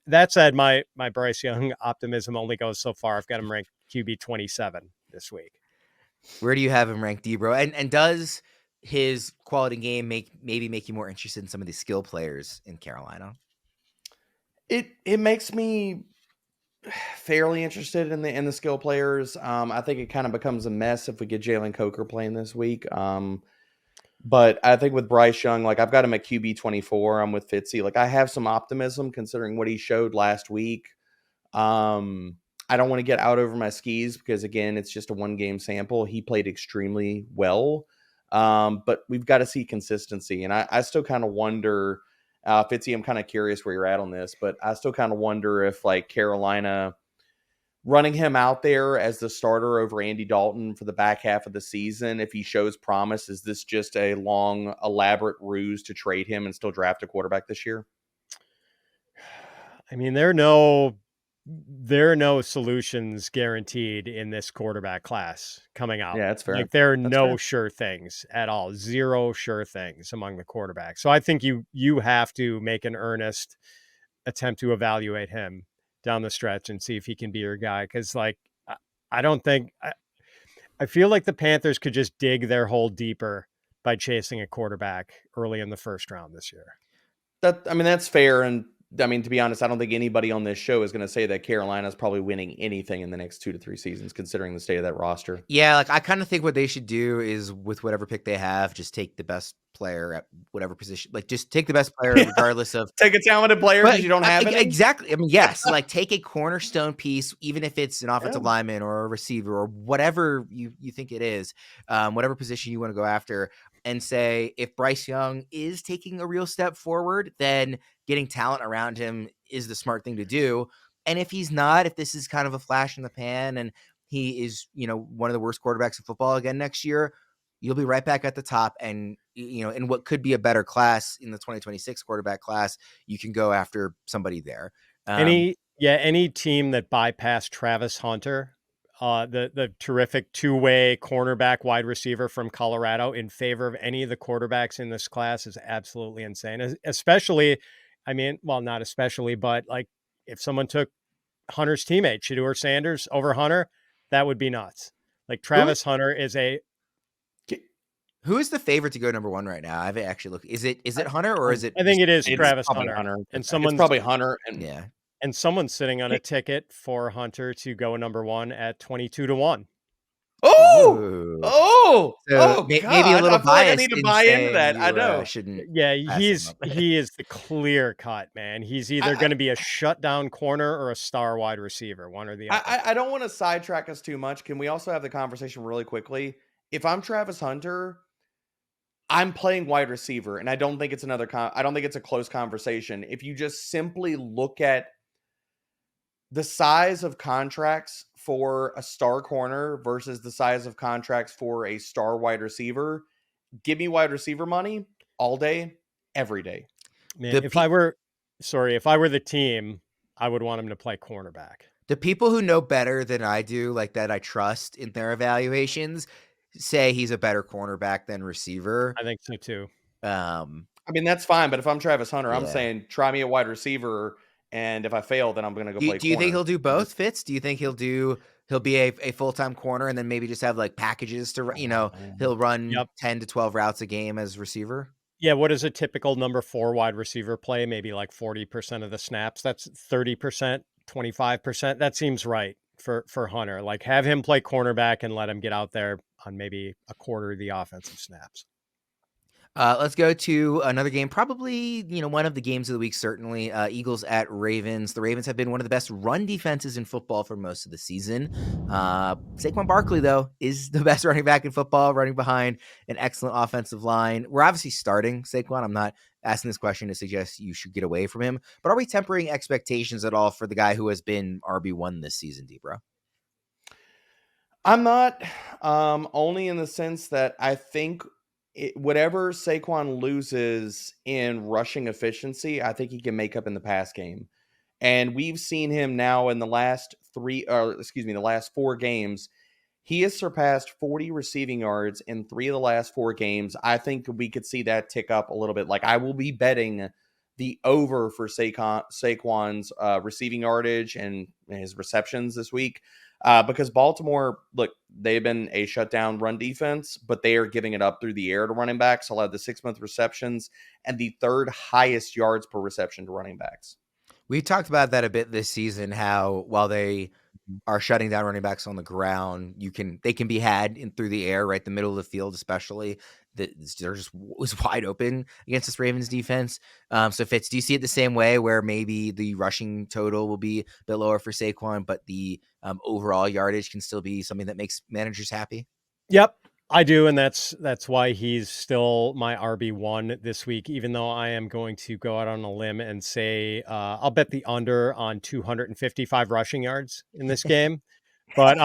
that said, my Bryce Young optimism only goes so far. I've got him ranked QB 27 this week. Where do you have him ranked, Debro? And does his quality game make you more interested in some of these skill players in Carolina? It makes me fairly interested in the skill players. I think it kind of becomes a mess if we get Jalen Coker playing this week. But I think with Bryce Young, like I've got him at QB 24. I'm with Fitzy. Like I have some optimism considering what he showed last week. I don't want to get out over my skis because again, it's just a 1-game sample. He played extremely well. But we've got to see consistency. And I still kind of wonder, Fitzy, I'm kind of curious where you're at on this, but I still kind of wonder if like Carolina running him out there as the starter over Andy Dalton for the back half of the season, if he shows promise, is this just a long, elaborate ruse to trade him and still draft a quarterback this year? I mean, there are no solutions guaranteed in this quarterback class coming out. Yeah, that's fair. Like there are That's no fair. sure things at all. Zero sure things among the quarterbacks. So I think you have to make an earnest attempt to evaluate him down the stretch and see if he can be your guy. Cause like, I don't think, I feel like the Panthers could just dig their hole deeper by chasing a quarterback early in the first round this year. That's fair. And I mean, to be honest, I don't think anybody on this show is going to say that Carolina's probably winning anything in the next 2 to 3 seasons, considering the state of that roster. Yeah, like I kind of think what they should do is with whatever pick they have, just take the best player at whatever position. Like just take the best player regardless of Take a talented player because you don't have any. Exactly. I mean, yes, like take a cornerstone piece, even if it's an offensive lineman or a receiver or whatever you think it is, whatever position you want to go after, and say if Bryce Young is taking a real step forward, then getting talent around him is the smart thing to do. And if he's not, if this is kind of a flash in the pan and he is, one of the worst quarterbacks in football again next year, you'll be right back at the top. And, in what could be a better class in the 2026 quarterback class, you can go after somebody there. Any team that bypassed Travis Hunter, the terrific two-way cornerback wide receiver from Colorado, in favor of any of the quarterbacks in this class is absolutely insane. Especially, not especially, but like if someone took Hunter's teammate, Shedeur Sanders, over Hunter, that would be nuts. Like Travis Hunter is who is the favorite to go number 1 right now? I haven't actually looked. Is it Hunter or is it? I think it is It's Travis probably Hunter. And it's probably Hunter. And someone's sitting on a ticket for Hunter to go number 1 at 22-1 Oh, maybe a little bias. Like I need to buy into that. I know. Shouldn't. Yeah, he is the clear cut, man. He's either going to be a shutdown corner or a star wide receiver, one or the other. I don't want to sidetrack us too much. Can we also have the conversation really quickly? If I'm Travis Hunter, I'm playing wide receiver, and I don't think it's I don't think it's a close conversation. If you just simply look at the size of contracts for a star corner versus the size of contracts for a star wide receiver, give me wide receiver money all day, every day. Man, if I were the team, I would want him to play cornerback. The people who know better than I do, like that I trust in their evaluations, say he's a better cornerback than receiver. I think so too. That's fine, but if I'm Travis Hunter, I'm saying try me a wide receiver. And if I fail, then I'm going to go play corner. Do you think he'll do both, Fitz? Do you think he'll be a full-time corner and then maybe just have like packages to, he'll run 10 to 12 routes a game as receiver? Yeah. What is a typical number 4 wide receiver play? Maybe like 40% of the snaps. That's 30%, 25%. That seems right for Hunter. Like have him play cornerback and let him get out there on maybe a quarter of the offensive snaps. Let's go to another game. Probably, one of the games of the week, certainly. Eagles at Ravens. The Ravens have been one of the best run defenses in football for most of the season. Saquon Barkley, though, is the best running back in football, running behind an excellent offensive line. We're obviously starting Saquon. I'm not asking this question to suggest you should get away from him. But are we tempering expectations at all for the guy who has been RB1 this season, Debro? I'm not, only in the sense that I think whatever Saquon loses in rushing efficiency, I think he can make up in the pass game. And we've seen him now in the last 4 games. He has surpassed 40 receiving yards in 3 of the last 4 games. I think we could see that tick up a little bit. Like I will be betting the over for Saquon's receiving yardage and his receptions this week. Because Baltimore, look, they've been a shutdown run defense, but they are giving it up through the air to running backs. Allowed the 6-month receptions and the third highest yards per reception to running backs. We talked about that a bit this season, how while they are shutting down running backs on the ground, they can be had in through the air, right? The middle of the field, especially, that they're just was wide open against this Ravens defense. So Fitz, do you see it the same way, where maybe the rushing total will be a bit lower for Saquon, but the overall yardage can still be something that makes managers happy? Yep, I do, and that's why he's still my RB1 this week, even though I am going to go out on a limb and say I'll bet the under on 255 rushing yards in this game. But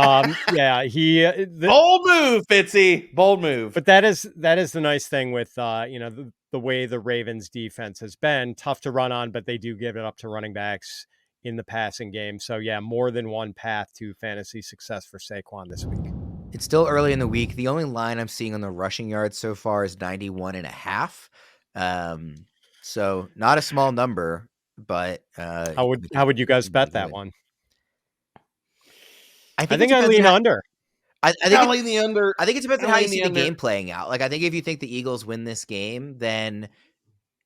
yeah, bold move, Fitzy, bold move. But that is the nice thing with the way the Ravens defense has been tough to run on, but they do give it up to running backs in the passing game. So yeah, more than one path to fantasy success for Saquon this week. It's still early in the week. The only line I'm seeing on the rushing yards so far is 91.5. So not a small number, but how would you guys bet that one? I think I lean under. I think lean the under. I think it's about how you see the game playing out. Like, I think if you think the Eagles win this game, then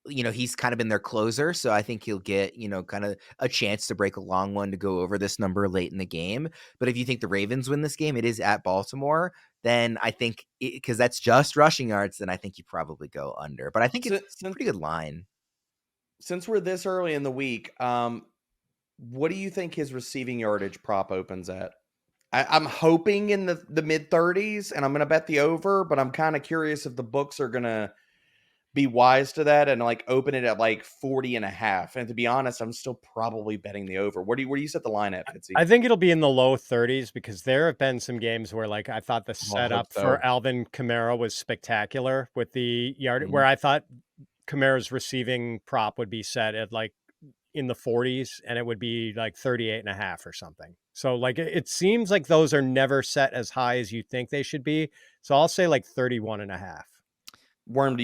he's kind of been their closer. So I think he'll get, kind of a chance to break a long one to go over this number late in the game. But if you think the Ravens win this game, it is at Baltimore, then I think, because that's just rushing yards, then I think you probably go under. But I think it's a pretty good line. Since we're this early in the week, what do you think his receiving yardage prop opens at? I'm hoping in the mid-30s, and I'm going to bet the over, but I'm kind of curious if the books are going to be wise to that and open it at 40.5. And to be honest, I'm still probably betting the over. Where do you set the line at, Fitzy? I think it'll be in the low 30s, because there have been some games where I thought the setup for Alvin Kamara was spectacular with the yard, where I thought Kamara's receiving prop would be set at in the 40s, and it would be 38.5 or something. So it seems like those are never set as high as you think they should be. So I'll say 31.5. Worm,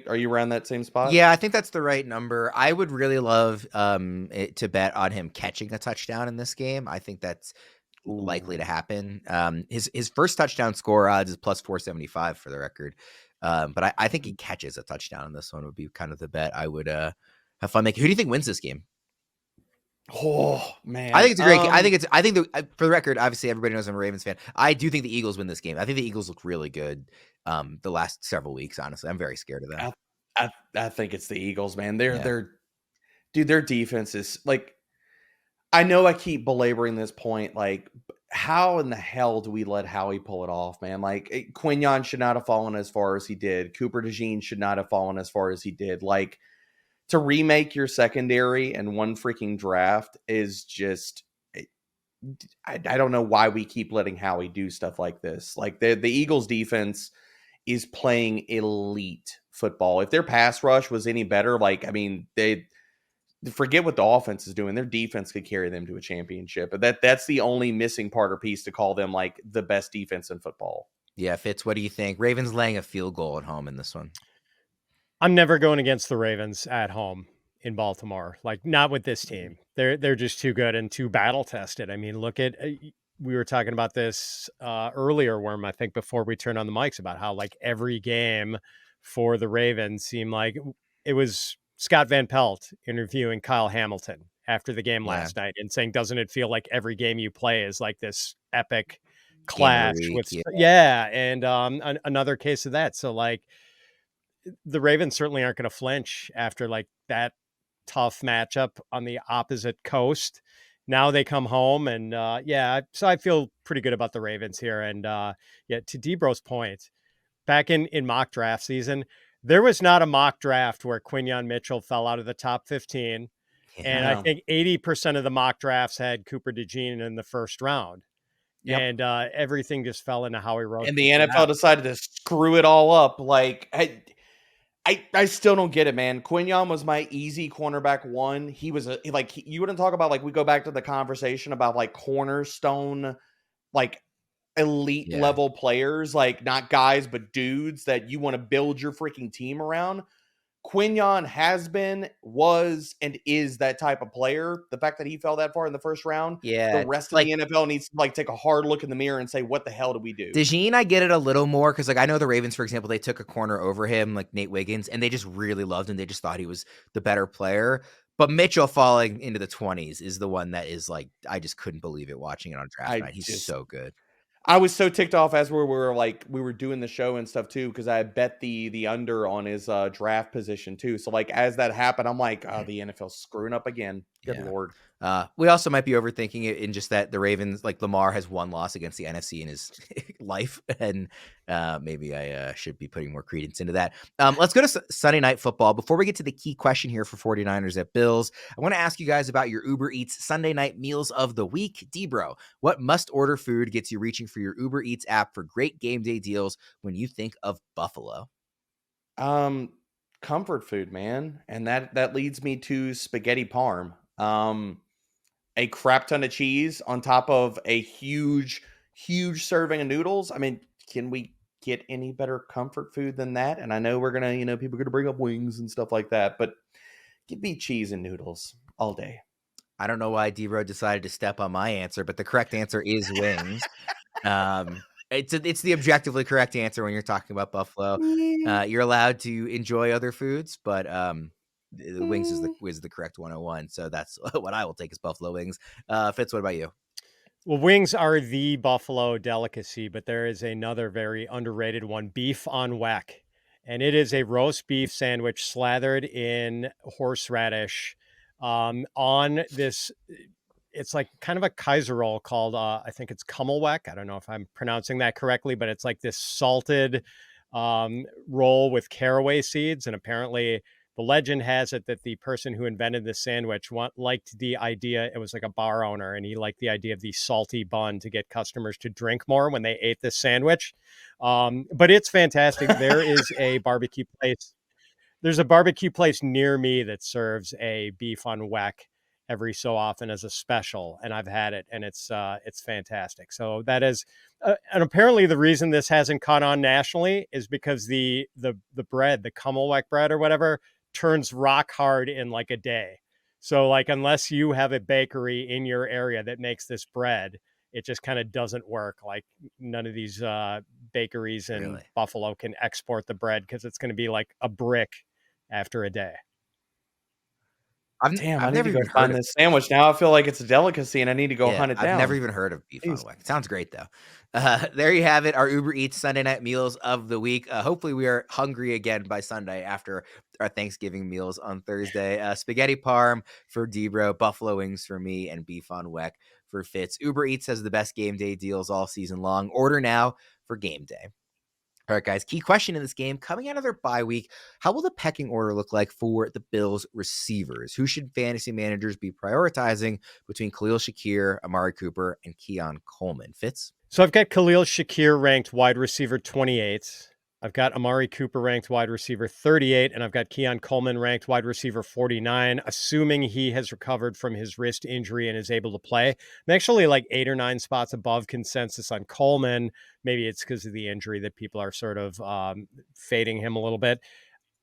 are you around that same spot? Yeah, I think that's the right number. I would really love to bet on him catching a touchdown in this game. I think that's likely to happen. His first touchdown score odds is plus 475 for the record. But I think he catches a touchdown in this one would be kind of the bet I would have fun making. Who do you think wins this game? Oh man, I think it's a great game. I think for the record, obviously everybody knows I'm a Ravens fan. I do think the Eagles win this game. I think the Eagles look really good the last several weeks. Honestly, I'm very scared of that. I think it's the Eagles, man. Their defense is I know I keep belaboring this point. How in the hell do we let Howie pull it off, man? Quinyon should not have fallen as far as he did. Cooper DeJean should not have fallen as far as he did. To remake your secondary in one freaking draft is just, I don't know why we keep letting Howie do stuff like this. The Eagles defense is playing elite football. If their pass rush was any better, they forget what the offense is doing. Their defense could carry them to a championship. But that's the only missing part or piece to call them the best defense in football. Yeah, Fitz, what do you think? Ravens laying a field goal at home in this one. I'm never going against the Ravens at home in Baltimore. Not with this team. They're just too good and too battle tested. I mean, look at, we were talking about this earlier, Worm, I think before we turned on the mics, about how every game for the Ravens seemed like it was Scott Van Pelt interviewing Kyle Hamilton after the game last night and saying, doesn't it feel like every game you play is this epic clash with, and another case of that. So the Ravens certainly aren't going to flinch after that tough matchup on the opposite coast. Now they come home and so I feel pretty good about the Ravens here. And to Debro's point, back in mock draft season, there was not a mock draft where Quinyon Mitchell fell out of the top 15. Yeah. And I think 80% of the mock drafts had Cooper DeJean in the first round. Yep. And everything just fell into Howie Roseman. And the NFL decided to screw it all up. I still don't get it, man. Quinyon was my easy cornerback one. He was you wouldn't talk about we go back to the conversation about cornerstone, elite level players, not guys, but dudes that you want to build your freaking team around. Quinyon has been, was, and is that type of player. The fact that he fell that far in the first round, the rest of the NFL needs to take a hard look in the mirror and say, what the hell did we do? DeJean, I get it a little more because I know the Ravens, for example, they took a corner over him, like Nate Wiggins, and they just really loved him. They just thought he was the better player. But Mitchell falling into the 20s is the one that is I just couldn't believe it watching it on draft night. He's so good. I was so ticked off as we were doing the show and stuff too, because I bet the under on his draft position too. So as that happened, I'm like, oh, the NFL's screwing up again. Good Lord. We also might be overthinking it in just that the Ravens, Lamar has one loss against the NFC in his life, and maybe I should be putting more credence into that. Let's go to Sunday Night Football. Before we get to the key question here for 49ers at Bills, I want to ask you guys about your Uber Eats Sunday Night Meals of the Week. Debro, what must-order food gets you reaching for your Uber Eats app for great game day deals when you think of Buffalo? Comfort food, man. And that leads me to spaghetti parm. A crap ton of cheese on top of a huge serving of noodles. I mean, can we get any better comfort food than that? And I know we're going to, people are going to bring up wings and stuff like that, but give me cheese and noodles all day. I don't know why D-Road decided to step on my answer, but the correct answer is wings. It's the objectively correct answer when you're talking about Buffalo. You're allowed to enjoy other foods, but the wings is the correct 101. So that's what I will take as Buffalo wings. Fitz, what about you? Well, wings are the Buffalo delicacy, but there is another very underrated one, beef on weck. And it is a roast beef sandwich slathered in horseradish on this. It's kind of a Kaiser roll called, I think it's Kummelweck. I don't know if I'm pronouncing that correctly, but it's this salted roll with caraway seeds. And apparently the legend has it that the person who invented this sandwich liked the idea. It was a bar owner, and he liked the idea of the salty bun to get customers to drink more when they ate this sandwich. But it's fantastic. There is a barbecue place. There's a barbecue place near me that serves a beef on weck every so often as a special, and I've had it, and it's fantastic. So that is, and apparently the reason this hasn't caught on nationally is because the bread, the Kummelweck bread or whatever, turns rock hard in a day. So unless you have a bakery in your area that makes this bread, it just kind of doesn't work. None of these bakeries in Buffalo can export the bread because it's going to be a brick after a day. I need to go find this sandwich now. I feel like it's a delicacy and I need to go hunt it down. I've never even heard of beef on weck. Sounds great though. There you have it. Our Uber Eats Sunday Night Meals of the Week. Hopefully we are hungry again by Sunday after our Thanksgiving meals on Thursday. Spaghetti parm for Debro, buffalo wings for me, and beef on weck for Fitz. Uber Eats has the best game day deals all season long. Order now for game day. All right, guys, key question in this game. Coming out of their bye week, how will the pecking order look like for the Bills receivers? Who should fantasy managers be prioritizing between Khalil Shakir, Amari Cooper, and Keon Coleman? Fitz? So I've got Khalil Shakir ranked wide receiver 28. I've got Amari Cooper ranked wide receiver 38, and I've got Keon Coleman ranked wide receiver 49, assuming he has recovered from his wrist injury and is able to play. I'm actually 8 or 9 spots above consensus on Coleman. Maybe it's because of the injury that people are sort of fading him a little bit.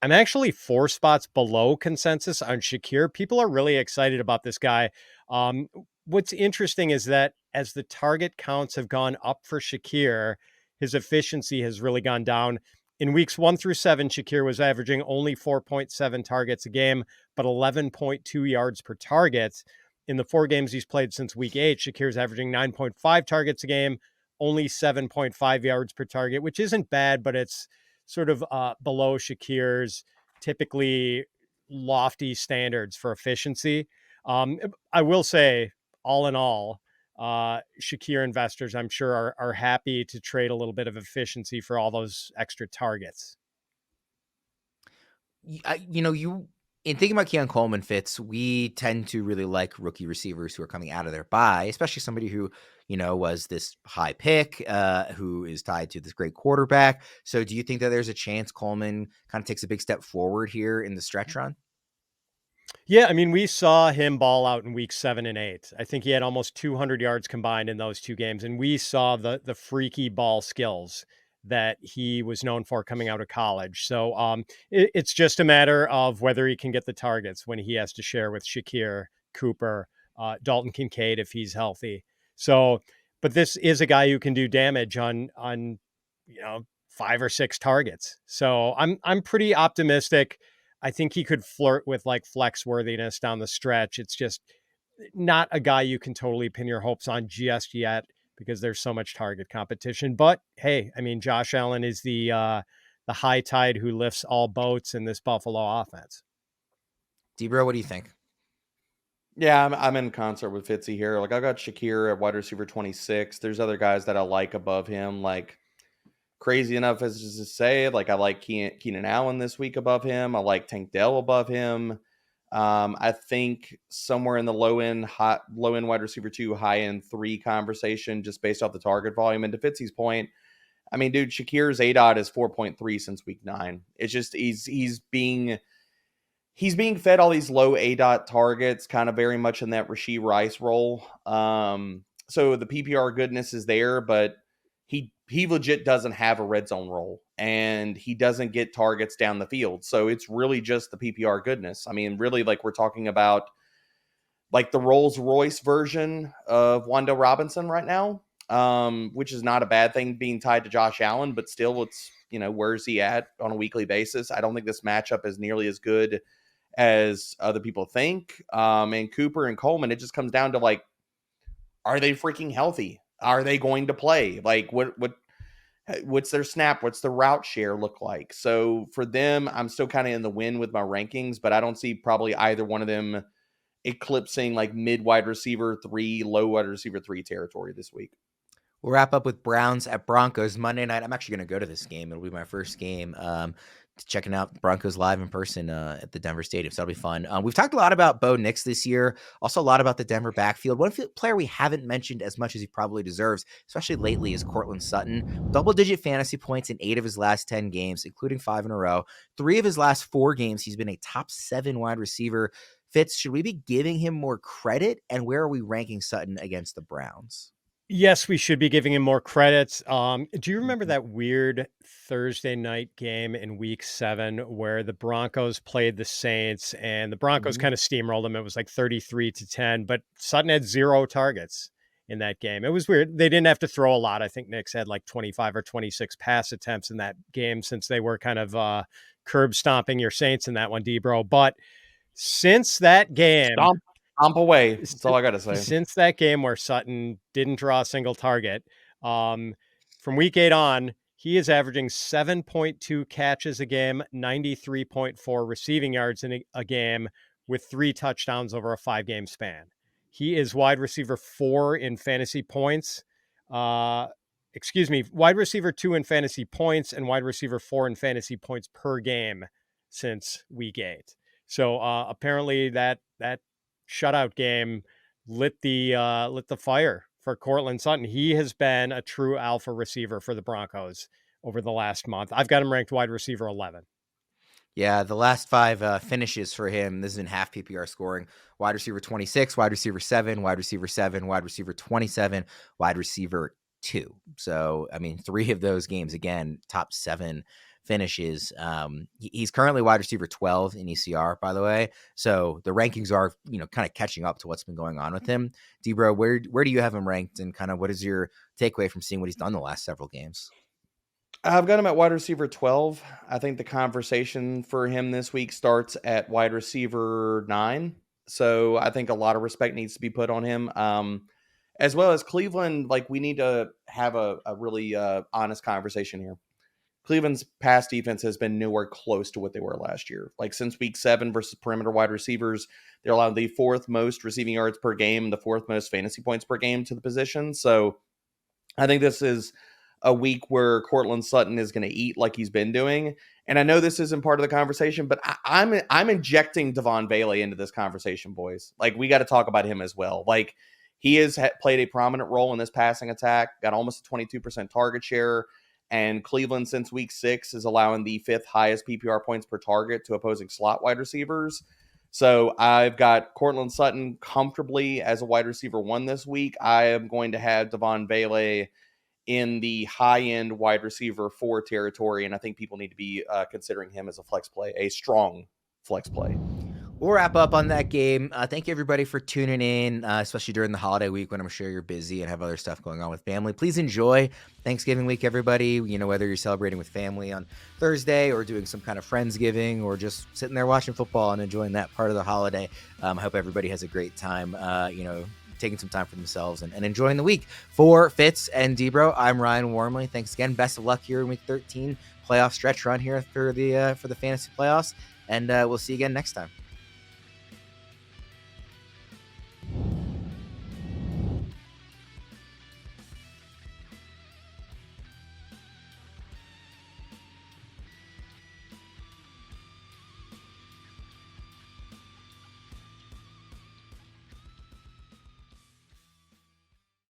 I'm actually 4 spots below consensus on Shakir. People are really excited about this guy. What's interesting is that as the target counts have gone up for Shakir, his efficiency has really gone down. In weeks 1 through 7, Shakir was averaging only 4.7 targets a game, but 11.2 yards per target. In the 4 games he's played since week 8, Shakir's averaging 9.5 targets a game, only 7.5 yards per target, which isn't bad, but it's sort of below Shakir's typically lofty standards for efficiency. I will say, all in all, Shakir investors, I'm sure, are happy to trade a little bit of efficiency for all those extra targets. In thinking about Keon Coleman, Fitz, we tend to really like rookie receivers who are coming out of their bye, especially somebody who, was this high pick, who is tied to this great quarterback. So do you think that there's a chance Coleman kind of takes a big step forward here in the stretch run? Yeah, I mean, we saw him ball out in weeks 7 and 8. I think he had almost 200 yards combined in those 2 games, and we saw the freaky ball skills that he was known for coming out of college. So it's just a matter of whether he can get the targets when he has to share with Shakir, Cooper, Dalton Kincaid if he's healthy. So, but this is a guy who can do damage on 5 or 6 targets. So I'm pretty optimistic. I think he could flirt with like flex worthiness down the stretch. It's just not a guy you can totally pin your hopes on just yet because there's so much target competition. But hey, I mean, Josh Allen is the high tide who lifts all boats in this Buffalo offense. Debro, what do you think? Yeah, I'm in concert with Fitzy here. Like I got Shakir at wide receiver 26. There's other guys that I like above him. Like crazy enough as to say, like I like Keenan Allen this week above him. I like Tank Dell above him. I think somewhere in the low end wide receiver 2, high end 3 conversation, just based off the target volume. And to Fitzy's point, I mean, dude, Shakir's ADOT is 4.3 since week 9. It's just he's being fed all these low ADOT targets, kind of very much in that Rashee Rice role. So the PPR goodness is there, but he legit doesn't have a red zone role, and he doesn't get targets down the field. So it's really just the PPR goodness. I mean, really, like we're talking about like the Rolls Royce version of Wando Robinson right now, which is not a bad thing being tied to Josh Allen, but still it's, where's he at on a weekly basis? I don't think this matchup is nearly as good as other people think. And Cooper and Coleman, it just comes down to like, are they freaking healthy? Are they going to play? Like what's their snap? What's the route share look like? So for them, I'm still kind of in the win with my rankings, but I don't see probably either one of them eclipsing like mid wide receiver 3, low wide receiver 3 territory this week. We'll wrap up with Browns at Broncos Monday night. I'm actually going to go to this game. It'll be my first game. Checking out Broncos live in person at the Denver Stadium. So that'll be fun. We've talked a lot about Bo Nix this year. Also a lot about the Denver backfield. One player we haven't mentioned as much as he probably deserves, especially lately, is Courtland Sutton. Double-digit fantasy points in 8 of his last 10 games, including 5 in a row. 3 of his last 4 games, he's been a top 7 wide receiver. Fitz, should we be giving him more credit? And where are we ranking Sutton against the Browns? Yes, we should be giving him more credits. Do you remember that weird Thursday night game in week 7 where the Broncos played the Saints and the Broncos kind of steamrolled them? It was like 33-10, but Sutton had 0 targets in that game. It was weird. They didn't have to throw a lot. I think Knicks had like 25 or 26 pass attempts in that game since they were kind of curb stomping your Saints in that one, Debro. But since that game... Stomp away. That's all I got to say. Since that game where Sutton didn't draw a single target, from week 8 on, he is averaging 7.2 catches a game, 93.4 receiving yards in a game with 3 touchdowns over a 5-game span. He is wide receiver 4 in fantasy points. Wide receiver 2 in fantasy points and wide receiver 4 in fantasy points per game since week 8. So apparently that shutout game lit the fire for Courtland Sutton. He has been a true alpha receiver for the Broncos over the last month. I've got him ranked wide receiver 11. Yeah, the last 5 finishes for him, this is in half PPR scoring. Wide receiver 26, wide receiver 7, wide receiver 7, wide receiver 27, wide receiver 2. So, I mean, 3 of those games, again, top 7 finishes. He's currently wide receiver 12 in ECR, by the way. So the rankings are, kind of catching up to what's been going on with him. Debro, where do you have him ranked, and kind of what is your takeaway from seeing what he's done the last several games? I've got him at wide receiver 12. I think the conversation for him this week starts at wide receiver 9. So I think a lot of respect needs to be put on him. As well as Cleveland, like we need to have a really honest conversation here. Cleveland's pass defense has been nowhere close to what they were last year. Like since week 7 versus perimeter wide receivers, they're allowed the 4th most receiving yards per game, the 4th most fantasy points per game to the position. So I think this is a week where Courtland Sutton is going to eat like he's been doing. And I know this isn't part of the conversation, but I'm injecting Devon Bailey into this conversation, boys. Like we got to talk about him as well. Like he has played a prominent role in this passing attack, got almost a 22% target share. And Cleveland, since week 6, is allowing the 5th highest PPR points per target to opposing slot wide receivers. So I've got Courtland Sutton comfortably as a wide receiver 1 this week. I am going to have Devon Bailey in the high-end wide receiver 4 territory, and I think people need to be considering him as a flex play, a strong flex play. We'll wrap up on that game. Thank you, everybody, for tuning in, especially during the holiday week when I'm sure you're busy and have other stuff going on with family. Please enjoy Thanksgiving week, everybody. Whether you're celebrating with family on Thursday or doing some kind of Friendsgiving or just sitting there watching football and enjoying that part of the holiday. I hope everybody has a great time, taking some time for themselves and enjoying the week. For Fitz and Debro, I'm Ryan Wormeli. Thanks again. Best of luck here in week 13, playoff stretch run here for the fantasy playoffs. And we'll see you again next time.